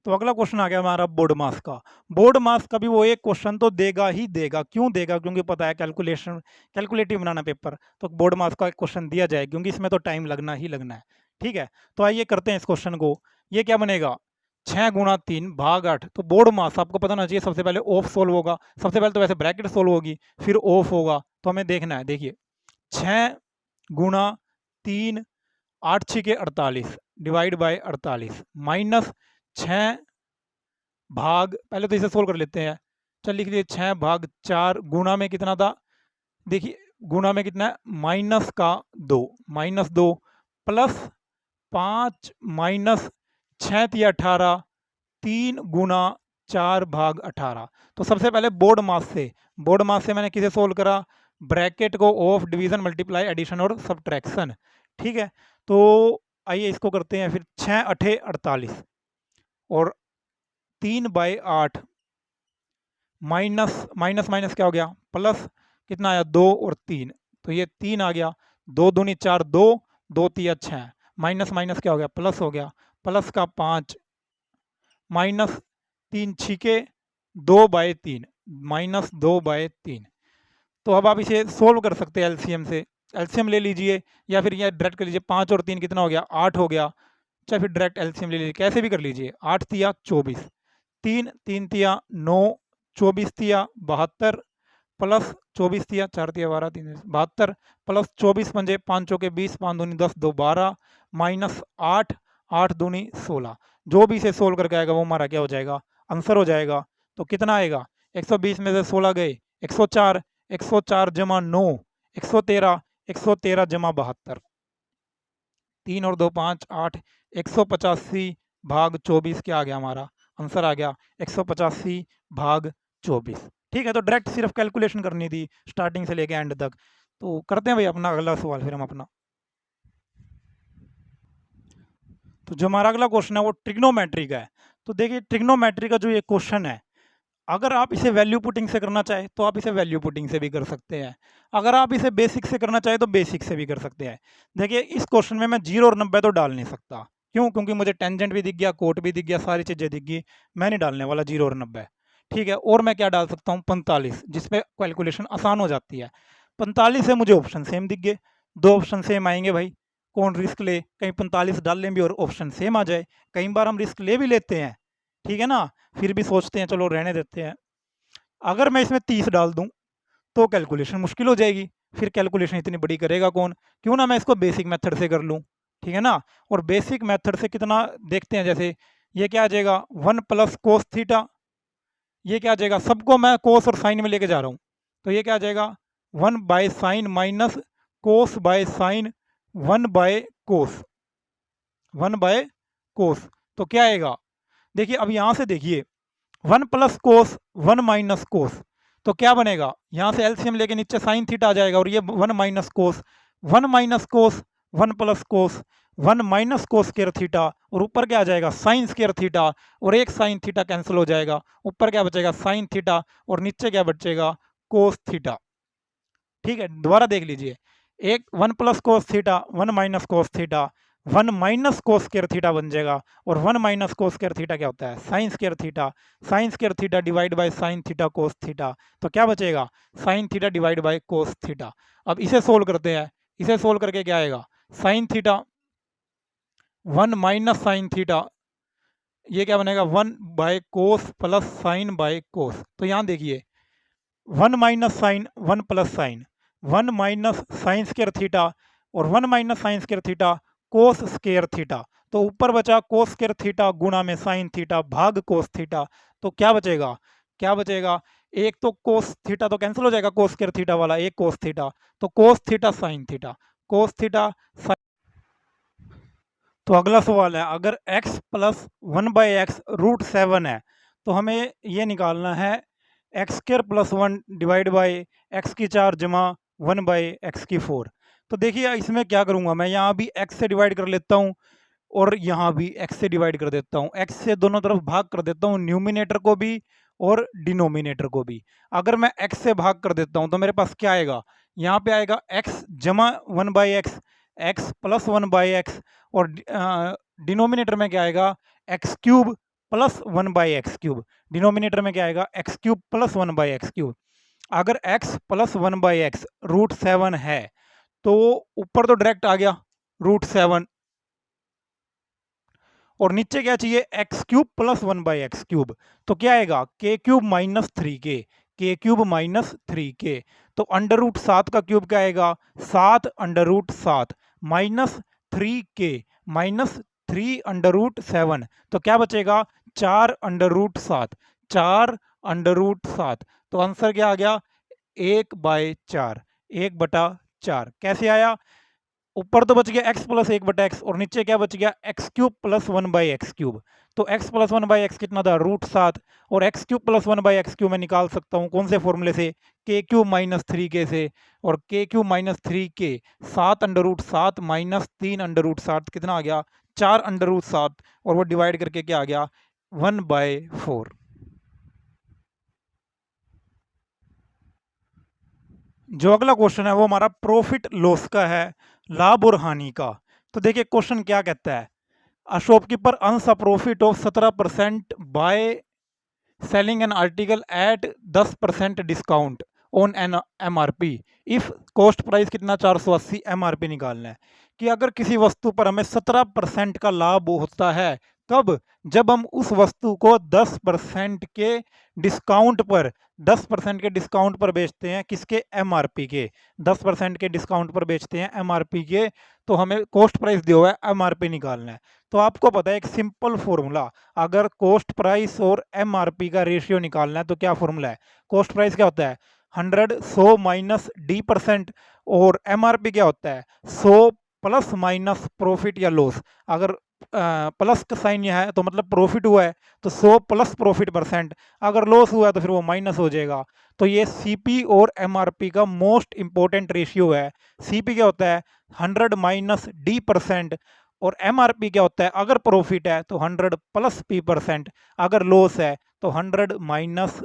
तो अगला क्वेश्चन आ गया हमारा बोर्ड मास का। बोर्ड मास का भी वो एक क्वेश्चन तो देगा ही देगा, क्यों देगा, क्योंकि पता है कैलकुलेशन, कैलकुलेटिव बनाना पेपर, तो बोर्ड मास का एक क्वेश्चन दिया जाए, क्योंकि इसमें तो टाइम लगना ही लगना है। ठीक है, तो आइए करते हैं इस क्वेश्चन को। ये क्या बनेगा, 6 × 3 / 8। तो बोर्ड मास आपको पता होना चाहिए, सबसे पहले ऑफ सोल्व होगा, सबसे पहले तो वैसे ब्रैकेट सोल्व होगी, फिर ऑफ होगा, तो हमें देखना है। देखिए 6 × 3, 8×6 = 48 डिवाइड बाय 48 माइनस 6 भाग, पहले तो इसे सोल्व कर लेते हैं। चल लिख लिए 6/4, गुणा में कितना था, देखिए गुणा में कितना है, -2, -2 प्लस 5 माइनस 6×3 = 18, 3 × 4/18। तो सबसे पहले बोर्ड मास से, बोर्ड मास से मैंने किसे सोल्व करा, ब्रैकेट को ऑफ, डिवीजन, मल्टीप्लाई, एडिशन और सब्ट्रैक्शन। ठीक है, तो आइए इसको करते हैं फिर। 6×8 = 48 और 3/8 माइनस माइनस माइनस क्या हो गया, प्लस कितना आया, 2 और 3, तो ये 3 आ गया, 2 दूनी 4, 2, 2 तिया 6, माइनस माइनस क्या हो गया, प्लस हो गया, प्लस का 5 माइनस 3 छिके 2/3 -2/3। तो अब आप इसे सोल्व कर सकते हैं एलसीएम से, एलसीएम ले लीजिए या फिर ये डायरेक्ट कर लीजिए। 5 और 3 कितना हो गया, 8 हो गया। चाहे फिर डायरेक्ट एलसीएम ले लीजिए, कैसे भी कर लीजिए। 8 तिया 24, 3 3 तिया 9, 24 तिया 72 प्लस 24 तिया 4 तिया 12, 3 72 प्लस 24 पंजे 5 चौके 20, 5 दूनी 10, 2 12 माइनस 8, 8 दूनी 16। जो भी इसे सोल्व करके आएगा वो हमारा क्या हो जाएगा, आंसर हो जाएगा। तो कितना आएगा, 120 में से 16 गए, 104, 104 जमा 9, 113, 113 जमा 72, 3 और 2 5, 8, 185/24 क्या आ गया, हमारा आंसर आ गया 185/24। ठीक है, तो डायरेक्ट सिर्फ कैलकुलेशन करनी थी स्टार्टिंग से लेके एंड तक। तो करते हैं भाई अपना अगला सवाल फिर हम अपना। तो जो हमारा अगला क्वेश्चन है वो ट्रिग्नोमेट्री का है। तो देखिए ट्रिग्नोमेट्री का जो ये क्वेश्चन है, अगर आप इसे वैल्यू पुटिंग से करना चाहें तो आप इसे वैल्यू पुटिंग से भी कर सकते हैं, अगर आप इसे बेसिक से करना चाहें तो बेसिक से भी कर सकते हैं। देखिए इस क्वेश्चन में मैं 0 और 90 तो डाल नहीं सकता, क्यों, क्योंकि मुझे टेंजेंट भी दिख गया, कोट भी दिख गया, सारी चीज़ें दिख गई, मैं नहीं डालने वाला 0 और 90। ठीक है, और मैं क्या डाल सकता हूँ, 45, जिसपे कैलकुलेशन आसान हो जाती है। 45 से मुझे ऑप्शन सेम दिख गए, 2 ऑप्शन सेम आएंगे भाई, कौन रिस्क ले, कहीं 45 डाल लें भी और ऑप्शन सेम आ जाए। कई बार हम रिस्क ले भी लेते हैं, ठीक है ना, फिर भी सोचते हैं चलो रहने देते हैं। अगर मैं इसमें 30 डाल दूं तो कैलकुलेशन मुश्किल हो जाएगी, फिर कैलकुलेशन इतनी बड़ी करेगा कौन, क्यों ना मैं इसको बेसिक मेथड से कर लूं। ठीक है ना, और बेसिक मेथड से कितना देखते हैं, जैसे ये क्या आ जाएगा 1 + cos थीटा, ये क्या आ जाएगा, सबको मैं कोस और साइन में लेके जा रहा हूँ, तो ये क्या आ जाएगा 1/sin minus cos/sin 1/cos, 1/cos। तो क्या आएगा, देखिए अब यहाँ से देखिए 1 + cos 1 - cos, तो क्या बनेगा, यहाँ से एलसीएम लेके नीचे साइन थीटा आ जाएगा, और ये 1 - cos, 1 - cos 1 + cos 1 - cos square theta, और ऊपर क्या आ जाएगा साइन स्क्वायर थीटा, और एक साइन थीटा कैंसिल हो जाएगा, ऊपर क्या बचेगा साइन थीटा, और नीचे क्या बचेगा कोस थीटा। ठीक है, दोबारा देख लीजिए, एक 1 + cos theta 1 - cos theta 1 minus cos square theta बन जाएगा। और 1 माइनस कोस स्क्वायर थीटा क्या होता है? Sign square theta. Sign square theta divide by sine theta cos theta. तो क्या बचेगा? Sine theta divide by cos theta. अब इसे सोल्व करते हैं। इसे सोल्व करके क्या आएगा? Sine theta 1 minus sine theta, ये क्या बनेगा? 1 by cos plus sine by cos. तो यहाँ देखिए 1 minus sine 1 plus sine, 1 minus sine square theta और 1 minus sine square theta cos square theta. तो ऊपर बचा कोस स्क्वायर थीटा गुणा में साइन थीटा भाग कोस थीटा। तो क्या बचेगा? क्या बचेगा? एक तो कोस थीटा तो कैंसिल हो जाएगा, कोस स्क्वायर थीटा वाला, एक कोस थीटा, तो cos theta sine theta, cos theta. तो अगला सवाल है, अगर x प्लस 1/x√7 है तो हमें ये निकालना है x square plus 1 divide by x की 4 जमा 1/x की 4। तो देखिए इसमें क्या करूँगा, मैं यहाँ भी x से डिवाइड कर लेता हूँ और यहाँ भी x से डिवाइड कर देता हूँ। x से दोनों तरफ भाग कर देता हूँ, न्यूमिनेटर को भी और डिनोमिनेटर को भी। अगर मैं x से भाग कर देता हूँ तो मेरे पास क्या आएगा? यहाँ पे आएगा x जमा 1/x, x प्लस 1/x, और डिनोमिनेटर में क्या आएगा? X cube plus 1/x³। Denominator में क्या आएगा? X cube plus 1/x³। अगर x प्लस 1/x√7 है तो ऊपर तो डायरेक्ट आ गया √7, और नीचे क्या चाहिए? x³ plus 1/x³। तो क्या आएगा? k³ minus 3k, k³ minus 3k। तो √7 का क्यूब क्या आएगा? 7 √7 माइनस 3k माइनस 3 √7। तो क्या बचेगा? 4 √7, 4 √7। तो आंसर क्या आ गया? 1/4, 1/4। कैसे आया? ऊपर तो बच गया x प्लस 1/x और नीचे क्या बच गया? x³ plus 1/x³। तो x प्लस 1/x कितना था? √7, और x³ प्लस 1/x³ मैं निकाल सकता हूँ कौन से फॉर्मूले से? k³ माइनस 3k से। और k³ माइनस 3k 7 √7 माइनस 3 √7 कितना आ गया? 4 √7, और वो डिवाइड करके क्या आ गया? 1/4। जो अगला क्वेश्चन है वो हमारा प्रॉफिट लॉस का है, लाभ और हानि का। तो देखिए क्वेश्चन क्या कहता है, a shopkeeper earns a profit of 17% by selling an article at 10% discount on an MRP if cost price कितना? 480 MRP निकालना है। कि अगर किसी वस्तु पर हमें 17% का लाभ होता है, कब? जब हम उस वस्तु को 10% के डिस्काउंट पर 10% के डिस्काउंट पर बेचते हैं। किसके? MRP के। 10% के डिस्काउंट पर बेचते हैं MRP के। तो हमें कॉस्ट प्राइस दिया हुआ है, MRP निकालना है। तो आपको पता है एक सिंपल फॉर्मूला, अगर कॉस्ट प्राइस और MRP का रेशियो निकालना है तो क्या फॉर्मूला है? कॉस्ट प्राइस क्या होता है? 100 माइनस D%, और MRP क्या होता है? 100 प्लस माइनस प्रॉफिट या लॉस। अगर प्लस का साइन यह है तो मतलब प्रॉफिट हुआ है, तो 100 प्लस प्रॉफिट परसेंट। अगर लॉस हुआ है तो फिर वो माइनस हो जाएगा। तो ये CP और MRP का मोस्ट इंपॉर्टेंट रेशियो है। CP क्या होता है? 100 माइनस D%, और MRP क्या होता है? अगर प्रॉफिट है तो 100 प्लस P%, अगर लॉस है तो 100 माइनस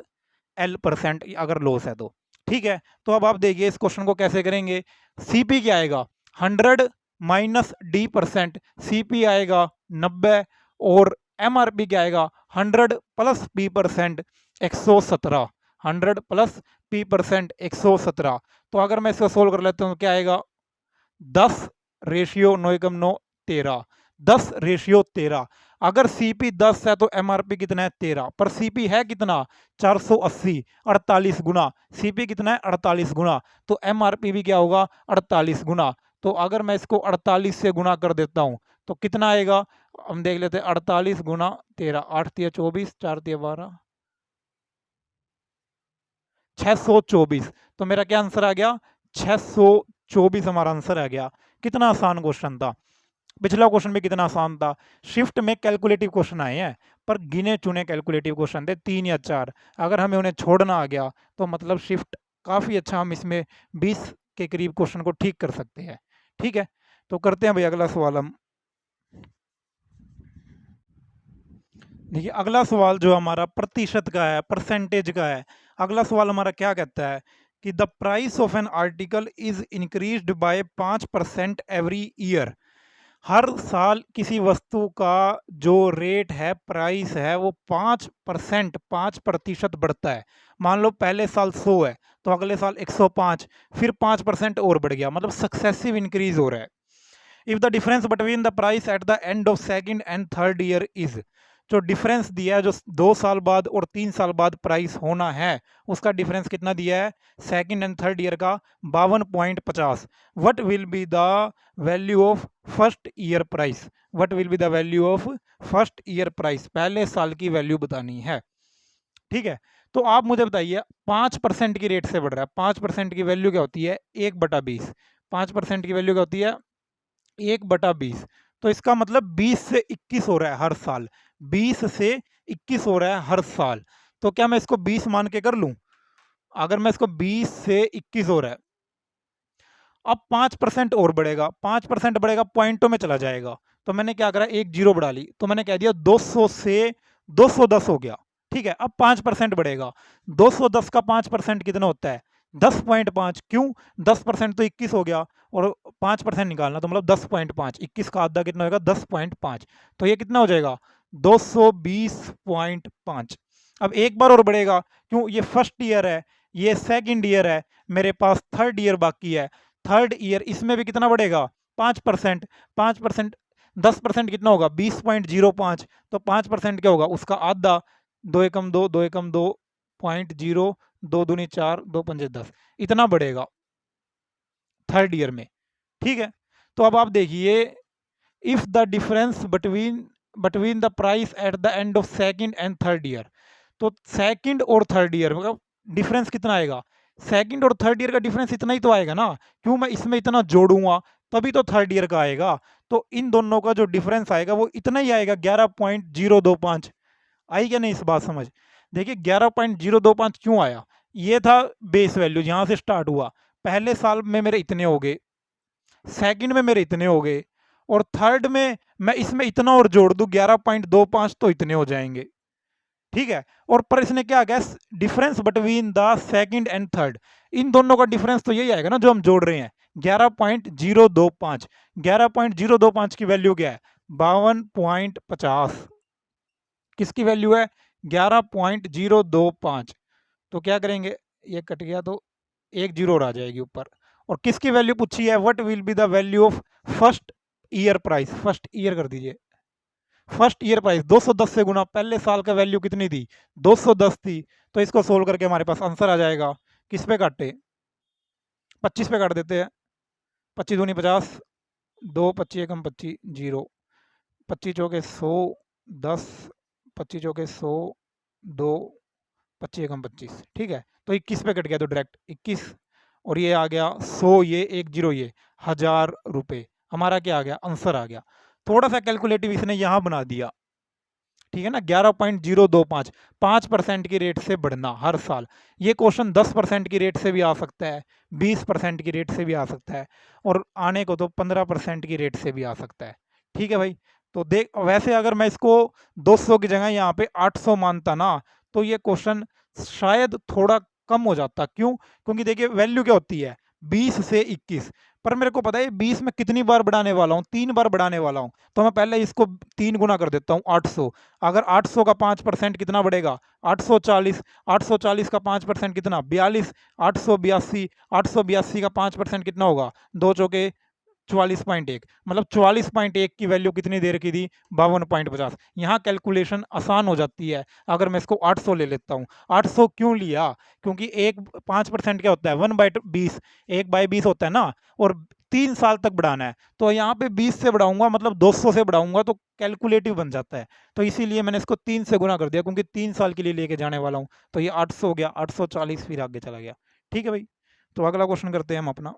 L%, अगर लॉस है तो। ठीक है, तो अब आप देखिए इस क्वेश्चन को कैसे करेंगे। CP क्या आएगा? 100 माइनस D%, CP आएगा 90, और MRP क्या आएगा? 100 प्लस P%, 117। 100 plus P% 117। तो अगर मैं इसको सोल्व कर लेता हूँ तो क्या आएगा? 10 रेशियो 9 13, 10 रेशियो 13। अगर CP 10 है तो MRP कितना है? 13। पर CP है कितना? 480, 48 गुना। CP कितना है? 48 गुना। तो MRP भी क्या होगा? 48 गुना। तो अगर मैं इसको 48 से गुना कर देता हूँ तो कितना आएगा? हम देख लेते हैं। 48 गुना 13, 8 तिया 24, 4 तिया 12, 624। तो मेरा क्या आंसर आ गया? 624 हमारा आंसर आ गया। कितना आसान क्वेश्चन था। पिछला क्वेश्चन भी कितना आसान था। शिफ्ट में कैलकुलेटिव क्वेश्चन आए हैं, पर गिने चुने कैलकुलेटिव क्वेश्चन थे 3 या 4। अगर हमें उन्हें छोड़ना आ गया तो मतलब शिफ्ट काफ़ी अच्छा, हम इसमें 20 के करीब क्वेश्चन को ठीक कर सकते हैं। ठीक है, तो करते हैं भाई अगला सवाल हम। देखिए अगला सवाल जो हमारा प्रतिशत का है, परसेंटेज का है। अगला सवाल हमारा क्या कहता है कि the price of an article is increased by 5% every year, हर साल किसी वस्तु का जो रेट है, प्राइस है, वो 5% 5% बढ़ता है। मान लो पहले साल 100 है, तो अगले साल 105, फिर 5% और बढ़ गया, मतलब सक्सेसिव इंक्रीज हो रहा है। If the difference between the price at the end of second and third year is, जो डिफरेंस दिया है, जो 2 साल बाद और 3 साल बाद प्राइस होना है, उसका डिफरेंस कितना दिया है सेकंड एंड थर्ड ईयर का, 52.50। What will be the value of first year price, what will be the value of first year price, पहले साल की वैल्यू बतानी है। ठीक है, तो आप मुझे बताइए 5% की रेट से बढ़ रहा है, 5% की वैल्यू क्या होती है 1/20, 5% की वैल्यू क्या होती है 1/20। तो इसका मतलब 20 से 21 हो रहा है हर साल, 20 से 21 हो रहा है हर साल। तो क्या मैं इसको 20 मान के कर लूं? अगर मैं इसको 20 से 21 हो रहा है, अब 5% और बढ़ेगा, 5% बढ़ेगा, पॉइंटों में चला जाएगा। तो मैंने क्या करा, एक जीरो बढ़ा ली, तो मैंने कह दिया 200 से 210 हो गया। ठीक है, अब 5% बढ़ेगा, 210 का 5% कितना होता है 10.5। क्यों? 10% तो 21 हो गया, और 5% निकालना, तो मतलब 10.5, 21 का आधा कितना होगा 10.5। तो ये कितना हो जाएगा 220.5। अब एक बार और बढ़ेगा, क्यों? ये फर्स्ट ईयर है, ये सेकंड ईयर है, मेरे पास थर्ड ईयर बाकी है। थर्ड ईयर, इसमें भी कितना बढ़ेगा 5%, 5%, 10% कितना होगा 20.05। तो 5% क्या होगा उसका आधा, 2 एकम 2, 2 एकम 2, 0.0, 2 दूनी 4, 2 पंजे 10, इतना बढ़ेगा थर्ड ईयर में। ठीक है, तो अब आप देखिए, if the difference between the price at the end of second and third year, तो सेकंड और थर्ड ईयर मतलब डिफरेंस कितना आएगा, सेकंड और थर्ड ईयर का डिफरेंस इतना ही तो आएगा ना, क्यों? मैं इसमें इतना जोड़ूंगा तभी तो थर्ड ईयर का आएगा। तो इन दोनों का जो डिफरेंस आएगा वो इतना ही आएगा, 11.025। आई क्या नहीं इस बात समझ? देखिए 11.025 क्यों आया, ये था बेस वैल्यू जहां से स्टार्ट हुआ, पहले साल में मेरे इतने हो गए, सेकंड में मेरे इतने हो गए, और थर्ड में मैं इसमें इतना और जोड़ दूं 11.25, तो इतने हो जाएंगे। ठीक है, और पर इसने क्या किया, difference between the second and third, इन दोनों का डिफरेंस तो यही आएगा ना जो हम जोड़ रहे हैं, 11.025। 11.025 की वैल्यू क्या है 52.50, किसकी वैल्यू है 11.025। तो क्या करेंगे, ये कट गया तो एक जीरो और आ जाएगी ऊपर। और किसकी वैल्यू पूछी है, what will be the value of first year price, first year कर दीजिए, फर्स्ट ईयर प्राइस 210 से गुना, पहले साल का वैल्यू कितनी थी 210 थी। तो इसको सोल्व करके हमारे पास आंसर आ जाएगा, किस पे काटे 25 पे काट देते हैं, 25 दूनी 50, 2 25 एकम 25 जीरो, 25 चौके 100, 10, 25 चौके 100, 2, 25 एकम 25। ठीक है, तो 21 पे कट गया तो डायरेक्ट 21, और ये आ गया 100, ये एक जीरो, ये 1000 रुपये, हमारा क्या आ गया आंसर आ गया। थोड़ा सा कैलकुलेटिव इसने यहाँ बना दिया, ठीक है ना, 11.025, 5% की रेट से बढ़ना हर साल। ये क्वेश्चन 10% की रेट से भी आ सकता है, 20% की रेट से भी आ सकता है, और आने को तो 15% की रेट से भी आ सकता है। ठीक है भाई, तो देख वैसे अगर मैं इसको 200 की जगह यहाँ पे 800 मानता ना, तो ये क्वेश्चन शायद थोड़ा कम हो जाता। क्यों? क्योंकि देखिए वैल्यू क्या होती है 20 से 21, पर मेरे को पता है 20 में कितनी बार बढ़ाने वाला हूँ, 3 बार बढ़ाने वाला हूँ, तो मैं पहले इसको 3 गुना कर देता हूँ 800। अगर 800 का 5% कितना बढ़ेगा 840, 840 का 5% कितना 42, 882, 882 का 5% कितना होगा 2 चौके 44.1, मतलब 44.1 की वैल्यू कितनी देर की थी 52.50। यहाँ कैलकुलेशन आसान हो जाती है अगर मैं इसको 800 ले लेता हूँ। 800 क्यों लिया? क्योंकि एक 5% क्या होता है 1/20, 1/20 होता है ना, और 3 साल तक बढ़ाना है, तो यहाँ पे 20 से बढ़ाऊंगा मतलब 200 से बढ़ाऊंगा तो कैलकुलेटिव बन जाता है। तो इसीलिए मैंने इसको 3 से गुना कर दिया, क्योंकि 3 साल के लिए लेके जाने वाला हूँ। तो ये 800 हो गया, 840 फिर आगे चला गया। ठीक है भाई, तो अगला क्वेश्चन करते हैं हम अपना।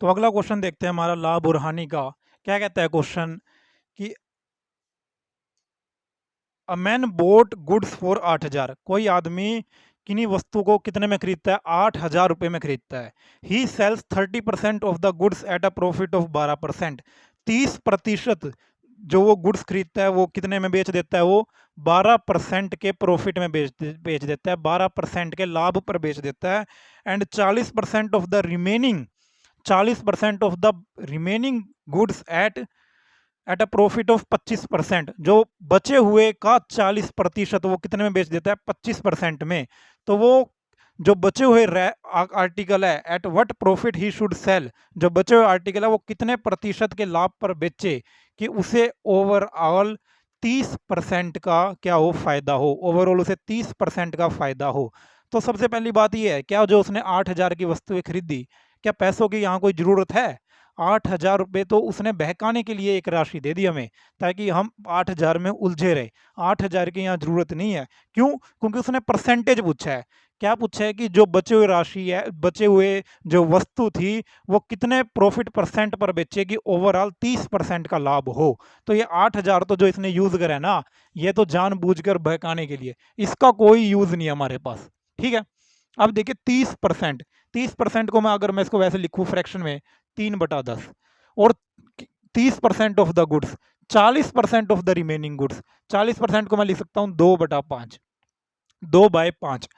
तो अगला क्वेश्चन देखते हैं हमारा लाभ और हानि का। क्या कहता है क्वेश्चन कि a man boat goods for 8000, कोई आदमी किन्हीं वस्तु को कितने में खरीदता है 8000 रुपये में खरीदता है। He sells 30% of the goods at a profit of 12%, 30% जो वो गुड्स खरीदता है वो कितने में बेच देता है, वो 12% के प्रॉफिट में बेच देता है, 12% के लाभ पर बेच देता है। And 40% of the remaining, 40% of the remaining goods at a profit of 25%, जो बचे हुए का 40% वो कितने में बेच देता है? 25% में। तो वो जो बचे हुए आर्टिकल है, at what profit he should sell, जो बचे हुए आर्टिकल है वो कितने प्रतिशत के लाभ पर बेचे कि उसे ओवरऑल 30% का क्या हो? फायदा हो। ओवरऑल उसे 30% का फायदा हो। तो सबसे पहली बात ये है, क्या जो उसने 8,000 की वस्तुएं खरीदी, क्या पैसों की यहाँ कोई जरूरत है? 8,000 रुपये तो उसने बहकाने के लिए एक राशि दे दी हमें, ताकि हम 8,000 में उलझे रहे। 8,000 की यहाँ जरूरत नहीं है। क्यों? क्योंकि उसने परसेंटेज पूछा है। क्या पूछा है कि जो बचे हुए राशि है, बचे हुए जो वस्तु थी, वो कितने प्रॉफिट परसेंट पर बेचे कि ओवरऑल 30% का लाभ हो। तो ये 8,000 तो जो इसने यूज करा है ना, ये तो जानबूझकर बहकाने के लिए, इसका कोई यूज नहीं है हमारे पास। ठीक है, अब देखिए 30%, 30% को मैं अगर मैं इसको वैसे लिखूं फ्रैक्शन में, 3/10, और 30% of the goods, 40% of the remaining goods, 40% को मैं लिख सकता हूँ 2/5, 2/5।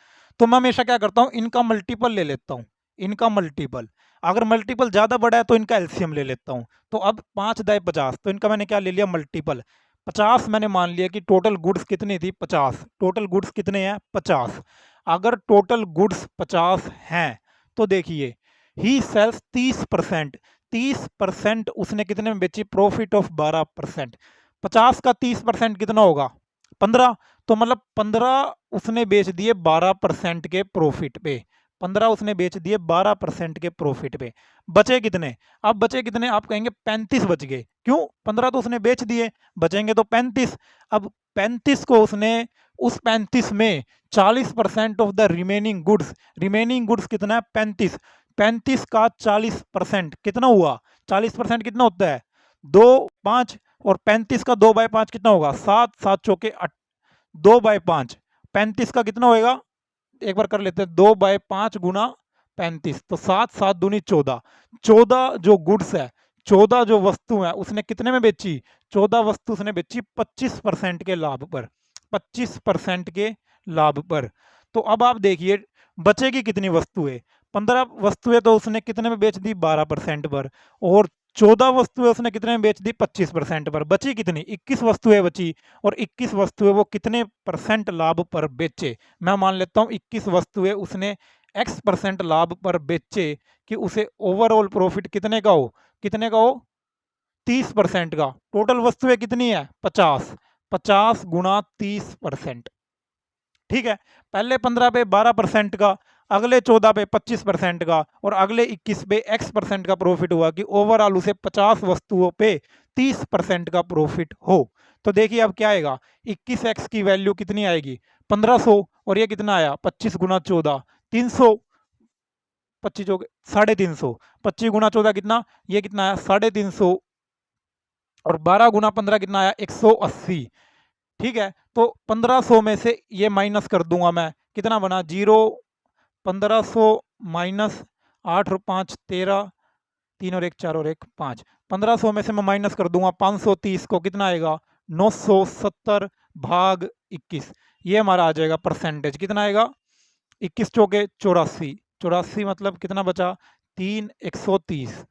तो मैं हमेशा क्या करता हूँ, इनका मल्टीपल ले लेता हूँ, इनका मल्टीपल। अगर मल्टीपल ज्यादा बड़ा है तो इनका एलसीएम ले लेता हूँ। तो अब 5/50, तो इनका मैंने क्या ले लिया? मल्टीपल। 50 मैंने मान लिया कि टोटल गुड्स कितनी थी? 50। टोटल गुड्स कितने हैं? 50। अगर टोटल गुड्स 50 हैं तो देखिए, ही सेल्स 30%, 30% उसने कितने में बेची? Profit of 12%। 50 का 30% कितना होगा? 15। तो मतलब 15 उसने बेच दिए 12% के प्रॉफिट पे। 15 उसने बेच दिए 12% के प्रॉफिट पे। बचे कितने? अब बचे कितने? आप कहेंगे 35 बच गए। क्यों? 15 तो उसने बेच दिए, बचेंगे तो 35। अब 35 को उसने, उस 35 में 40% ऑफ द रिमेनिंग गुड्स कितना है? 35। 35 का 40% कितना हुआ? 40% कितना होता है? 2/5। और 35 का 2/5 कितना होगा? 7, 7 चौके 2/5। 35 का कितना होएगा? एक बार कर लेते हैं, 2/5 गुना 35, तो 7, 7 दूनी 14। 14 जो गुड्स है, 14 जो वस्तु है, उसने कितने में बेची? 14 वस्तु उसने बेची 25% के लाभ पर, 25% के लाभ पर। तो अब आप देखिए, बचेगी कितनी वस्तुएं? 15 वस्तुएं तो उसने कितने में बेच दी? 12% पर। और 14 वस्तुएं उसने कितने में बेच दी? 25% पर। बची कितनी? 21 वस्तुएं बची। और 21 वस्तुएं वो कितने परसेंट लाभ पर बेचे? मैं मान लेता हूं 21 वस्तुएं उसने x% लाभ पर बेचे कि उसे ओवरऑल प्रॉफिट कितने का हो? कितने का हो? 30% का। टोटल वस्तुएं कितनी है? 50। 50 गुना 30%। ठीक है, पहले 15 पे 12% का, अगले 14 पे 25% का, और अगले 21 पे x% का प्रॉफिट हुआ कि ओवरऑल उसे 50 वस्तुओं पे 30% का प्रॉफिट हो। तो देखिए अब क्या आएगा, 21x की वैल्यू कितनी आएगी? 1500। और ये कितना आया? 25 गुना 14, 300। 25 हो गए 350। 25 गुना 14 कितना? ये कितना आया? 350। और 12 गुना 15 कितना आया? 180। ठीक है, तो 1500 में से ये माइनस कर दूंगा मैं, कितना बना? 0। 1500 माइनस 8 और 5 13, 3 और 1 4 और 1 5। 1500 में से मैं माइनस कर दूंगा 530 को, कितना आएगा? 970 भाग 21। ये हमारा आ जाएगा परसेंटेज। कितना आएगा? 21 चौके 84। 84 मतलब कितना बचा? 3 130।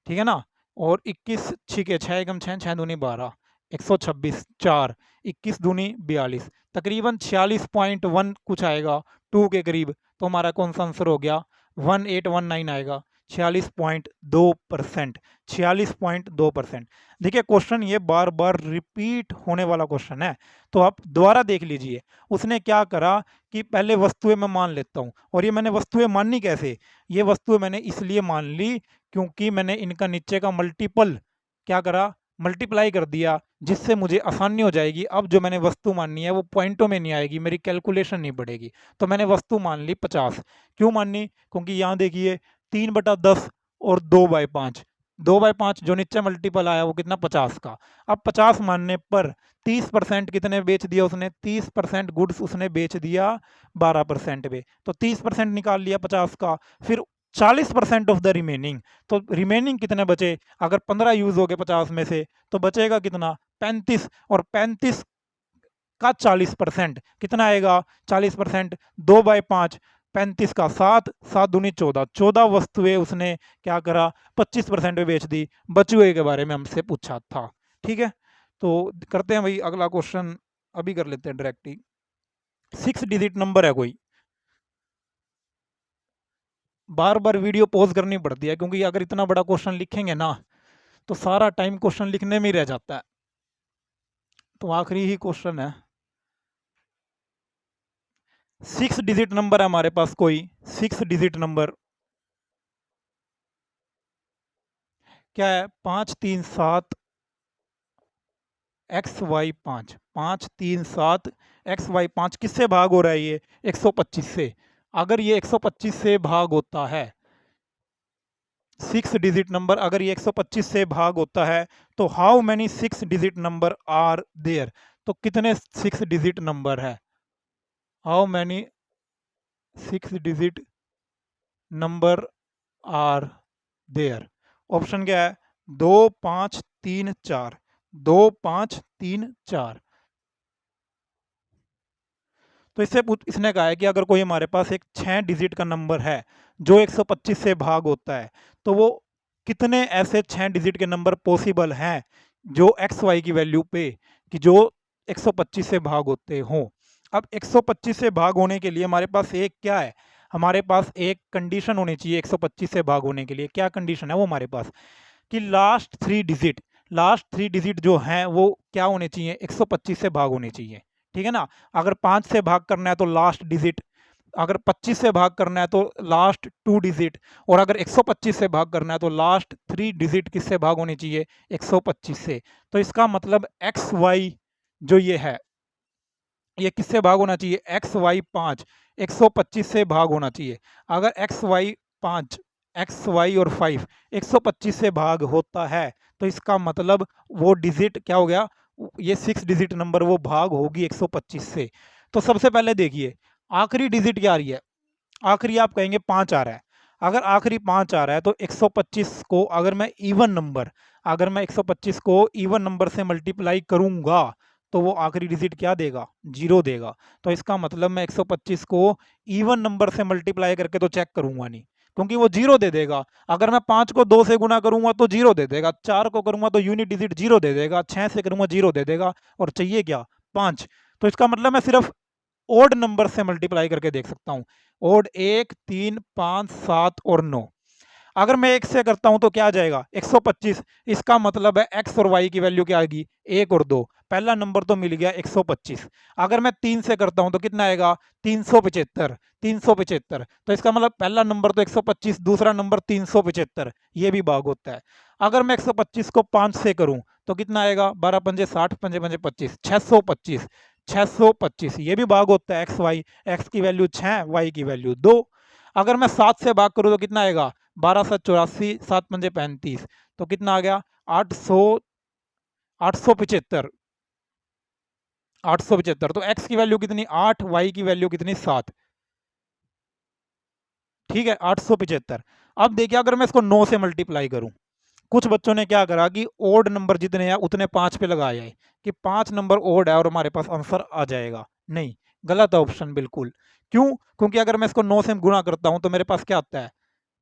ठीक है ना? और 21 छिके 6 एकम 6, 6 दूनी 12, 126 4, 21 दूनी 42, तकरीबन 46.1 कुछ आएगा, 2 के करीब। तो हमारा कौन सा आंसर हो गया? 1819 आएगा। 46.2%, 46.2%। देखिए क्वेश्चन ये बार बार रिपीट होने वाला क्वेश्चन है, तो आप दोबारा देख लीजिए। उसने क्या करा कि पहले वस्तुएं मैं मान लेता हूं, और ये मैंने वस्तुएं माननी कैसे? ये वस्तुएं मैंने इसलिए मान ली क्योंकि मैंने इनका नीचे का मल्टीपल क्या करा? मल्टीप्लाई कर दिया, जिससे मुझे आसानी हो जाएगी। अब जो मैंने वस्तु माननी है वो पॉइंटों में नहीं आएगी, मेरी कैलकुलेशन नहीं बढ़ेगी। तो मैंने वस्तु मान ली 50। क्यों माननी? क्योंकि यहाँ देखिए 3/10 और 2/5, 2/5 जो नीचे मल्टीपल आया वो कितना? 50 का। अब 50 मानने पर 30% कितने बेच दिया उसने? 30% गुड्स उसने बेच दिया 12% पे, तो 30% निकाल लिया 50 का। फिर 40% ऑफ द रिमेनिंग, तो रिमेनिंग कितने बचे? अगर 15 यूज हो गए 50 में से, तो बचेगा कितना? 35। और 35 का 40% कितना आएगा? 40% 2/5, 35 का 7, 7 दूनी 14, 14 वस्तुएं उसने क्या करा 25% में बेच दी, बचे हुए के बारे में हमसे पूछा था। ठीक है, तो करते हैं भाई अगला क्वेश्चन, अभी कर लेते हैं डायरेक्ट ही। 6 डिजिट नंबर है कोई, बार बार वीडियो पॉज करनी पड़ती है क्योंकि अगर इतना बड़ा क्वेश्चन लिखेंगे ना तो सारा टाइम क्वेश्चन लिखने में ही रह जाता है। तो आखिरी ही क्वेश्चन है, 6 डिजिट नंबर है हमारे पास कोई, 6 डिजिट नंबर क्या है, 537 XY5, 537 XY5 किससे भाग हो रहा है ये 125 से। अगर ये 125 से भाग होता है, 6 डिजिट नंबर अगर ये 125 से भाग होता है तो how many 6 digit number are there, तो कितने 6 डिजिट नंबर है, how many 6 digit number are there. Option क्या है, 2 5 3 4, 2 5 3 4। तो इसने कहा है कि अगर कोई हमारे पास एक 6 डिजिट का नंबर है जो 125 से भाग होता है तो वो कितने ऐसे 6 डिजिट के नंबर पॉसिबल हैं जो एक्स वाई की वैल्यू पे कि जो 125 से भाग होते हों। अब 125 से भाग होने के लिए हमारे पास एक क्या है, हमारे पास एक कंडीशन होनी चाहिए 125 से भाग होने के लिए। क्या कंडीशन है वो हमारे पास, कि लास्ट थ्री डिजिट जो हैं वो क्या होने चाहिए 125 से भाग होने चाहिए। ठीक है ना, अगर 5 से भाग करना है तो लास्ट डिजिट, अगर 25 से भाग करना है तो लास्ट 2 डिजिट, और अगर 125 से भाग करना है तो लास्ट 3 डिजिट किससे भाग होनी चाहिए 125 से। तो इसका मतलब एक्स वाई जो ये किससे भाग होना चाहिए, एक्स वाई 5 125 से भाग होना चाहिए। अगर एक्स वाई 5 एक्स वाई और 5 125 से भाग होता है तो इसका मतलब वो डिजिट क्या हो गया, ये 6 डिजिट नंबर वो भाग होगी 125 से। तो सबसे पहले देखिए आखिरी डिजिट क्या आ रही है, आखिरी आप कहेंगे 5 आ रहा है। अगर आखिरी 5 आ रहा है तो 125 को अगर मैं इवन नंबर, अगर मैं 125 को इवन नंबर से मल्टीप्लाई करूंगा तो वो आखिरी डिजिट क्या देगा, 0 देगा। तो इसका मतलब मैं 125 को इवन नंबर से मल्टीप्लाई करके तो चेक करूंगा नहीं क्योंकि वो 0 दे देगा। अगर मैं 5 को 2 से गुना करूंगा तो 0 दे देगा, 4 को करूंगा तो यूनिट डिजिट 0 दे देगा, 6 से करूंगा 0 दे देगा, और चाहिए क्या 5। तो इसका मतलब मैं सिर्फ ओड नंबर से मल्टीप्लाई करके देख सकता हूँ, ओड 1 3 5 7 और 9। अगर मैं 1 से करता हूं तो क्या आ जाएगा 125, इसका मतलब है एक्स और वाई की वैल्यू क्या आएगी 1 और 2, पहला नंबर तो मिल गया 125। अगर मैं 3 से करता हूं तो कितना आएगा 375, 375। तो इसका मतलब पहला नंबर तो 125, दूसरा नंबर 375, ये भी भाग होता है। अगर मैं 125 को 5 से करूं तो कितना आएगा 12 पंजे 60, पंजे पंजे 25, 625, 625 ये भी भाग होता है एक्स वाई, एक्स की वैल्यू 6 वाई की वैल्यू 2। अगर मैं 7 से भाग करूं तो कितना आएगा 12 7 84, 7 पंजे 35, तो कितना आ गया 800, 875, 875। तो x की वैल्यू कितनी 8, y की वैल्यू कितनी 7, ठीक है 875। अब देखिए अगर मैं इसको 9 से मल्टीप्लाई करूं, कुछ बच्चों ने क्या करा कि ओड नंबर जितने हैं उतने 5 पे लगाया है कि 5 नंबर ओड है और हमारे पास आंसर आ जाएगा। नहीं, गलत है ऑप्शन बिल्कुल। क्यों, क्योंकि अगर मैं इसको 9 से गुणा करता हूं तो मेरे पास क्या आता है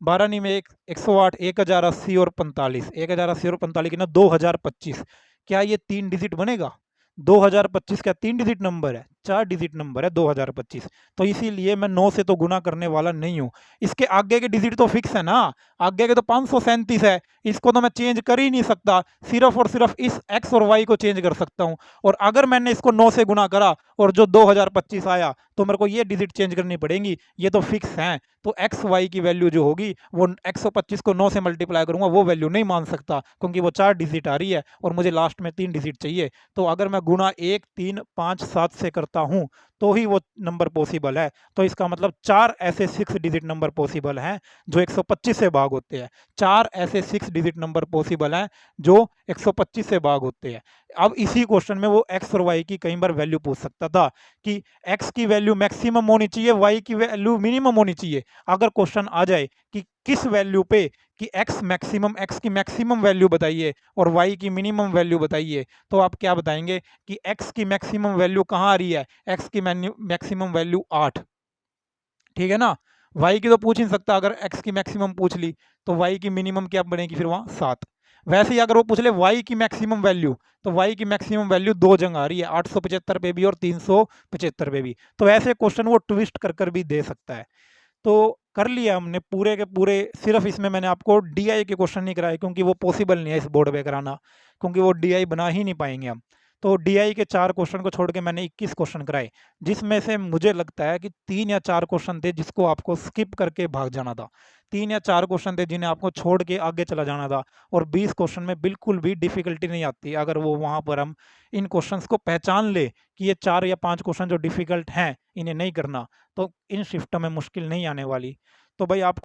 12 नी में 108, 1080 और 45, 1080 और 45 कितना 2025। क्या ये 3 डिजिट बनेगा, 2025 क्या 3 डिजिट नंबर है, 4 डिजिट नंबर है 2025। तो इसीलिए मैं 9 से तो गुना करने वाला नहीं हूँ। इसके आगे के डिजिट तो फिक्स है ना, आगे के तो 537 है, इसको तो मैं चेंज कर ही नहीं सकता, सिर्फ और सिर्फ इस एक्स और वाई को चेंज कर सकता हूँ। और अगर मैंने इसको 9 से गुना करा और जो 2025 आया तो मेरे को ये डिजिट चेंज करनी पड़ेगी, ये तो फिक्स हैं। तो एक्स वाई की वैल्यू जो होगी वो 125 को 9 से मल्टीप्लाई करूंगा वो वैल्यू नहीं मान सकता क्योंकि वो 4 डिजिट आ रही है और मुझे लास्ट में 3 डिजिट चाहिए। तो अगर मैं गुना 1 3 5 7 से करता हूं तो ही वो नंबर पॉसिबल है। तो इसका मतलब 4 ऐसे 6 डिजिट नंबर पॉसिबल हैं जो 125 से भाग होते हैं, 4 ऐसे 6 डिजिट नंबर पॉसिबल हैं जो 125 से भाग होते हैं। अब इसी क्वेश्चन में वो एक्स और वाई की कई बार वैल्यू पूछ सकता था कि एक्स की वैल्यू मैक्सिमम होनी चाहिए, वाई की वैल्यू मिनिमम होनी चाहिए। अगर क्वेश्चन आ जाए कि किस वैल्यू पे, कि एक्स मैक्सिमम, एक्स की मैक्सिमम वैल्यू बताइए और वाई की मिनिमम वैल्यू बताइए, तो आप क्या बताएंगे कि एक्स की मैक्सिमम वैल्यू कहाँ आ रही है, एक्स की मैक्सिमम वैल्यू 8, ठीक है ना। वाई की तो पूछ ही नहीं सकता, अगर एक्स की मैक्सिमम पूछ ली तो वाई की मिनिमम क्या बनेगी फिर वहाँ 7। वैसे ही अगर वो पूछ ले वाई की मैक्सिमम वैल्यू, तो वाई की मैक्सिमम वैल्यू दो जगह आ रही है, 875 पे भी और 375 पे भी। तो ऐसे क्वेश्चन वो ट्विस्ट कर कर भी दे सकता है। तो कर लिया हमने पूरे के पूरे। सिर्फ इसमें मैंने आपको डीआई के क्वेश्चन नहीं कराए, क्योंकि वो पॉसिबल नहीं है इस बोर्ड पे कराना, क्योंकि वो डीआई बना ही नहीं पाएंगे हम। तो डीआई के 4 क्वेश्चन को छोड़ के मैंने 21 क्वेश्चन कराए, जिसमें से मुझे लगता है कि 3 या 4 क्वेश्चन थे जिसको आपको स्किप करके भाग जाना था। 3 या 4 क्वेश्चन थे जिन्हें आपको छोड़ के आगे चला जाना था। और 20 क्वेश्चन में बिल्कुल भी डिफ़िकल्टी नहीं आती, अगर वो वहाँ पर हम इन क्वेश्चंस को पहचान ले कि ये 4 या 5 क्वेश्चन जो डिफ़िकल्ट हैं, इन्हें नहीं करना, तो इन शिफ्टों में मुश्किल नहीं आने वाली। तो भाई आप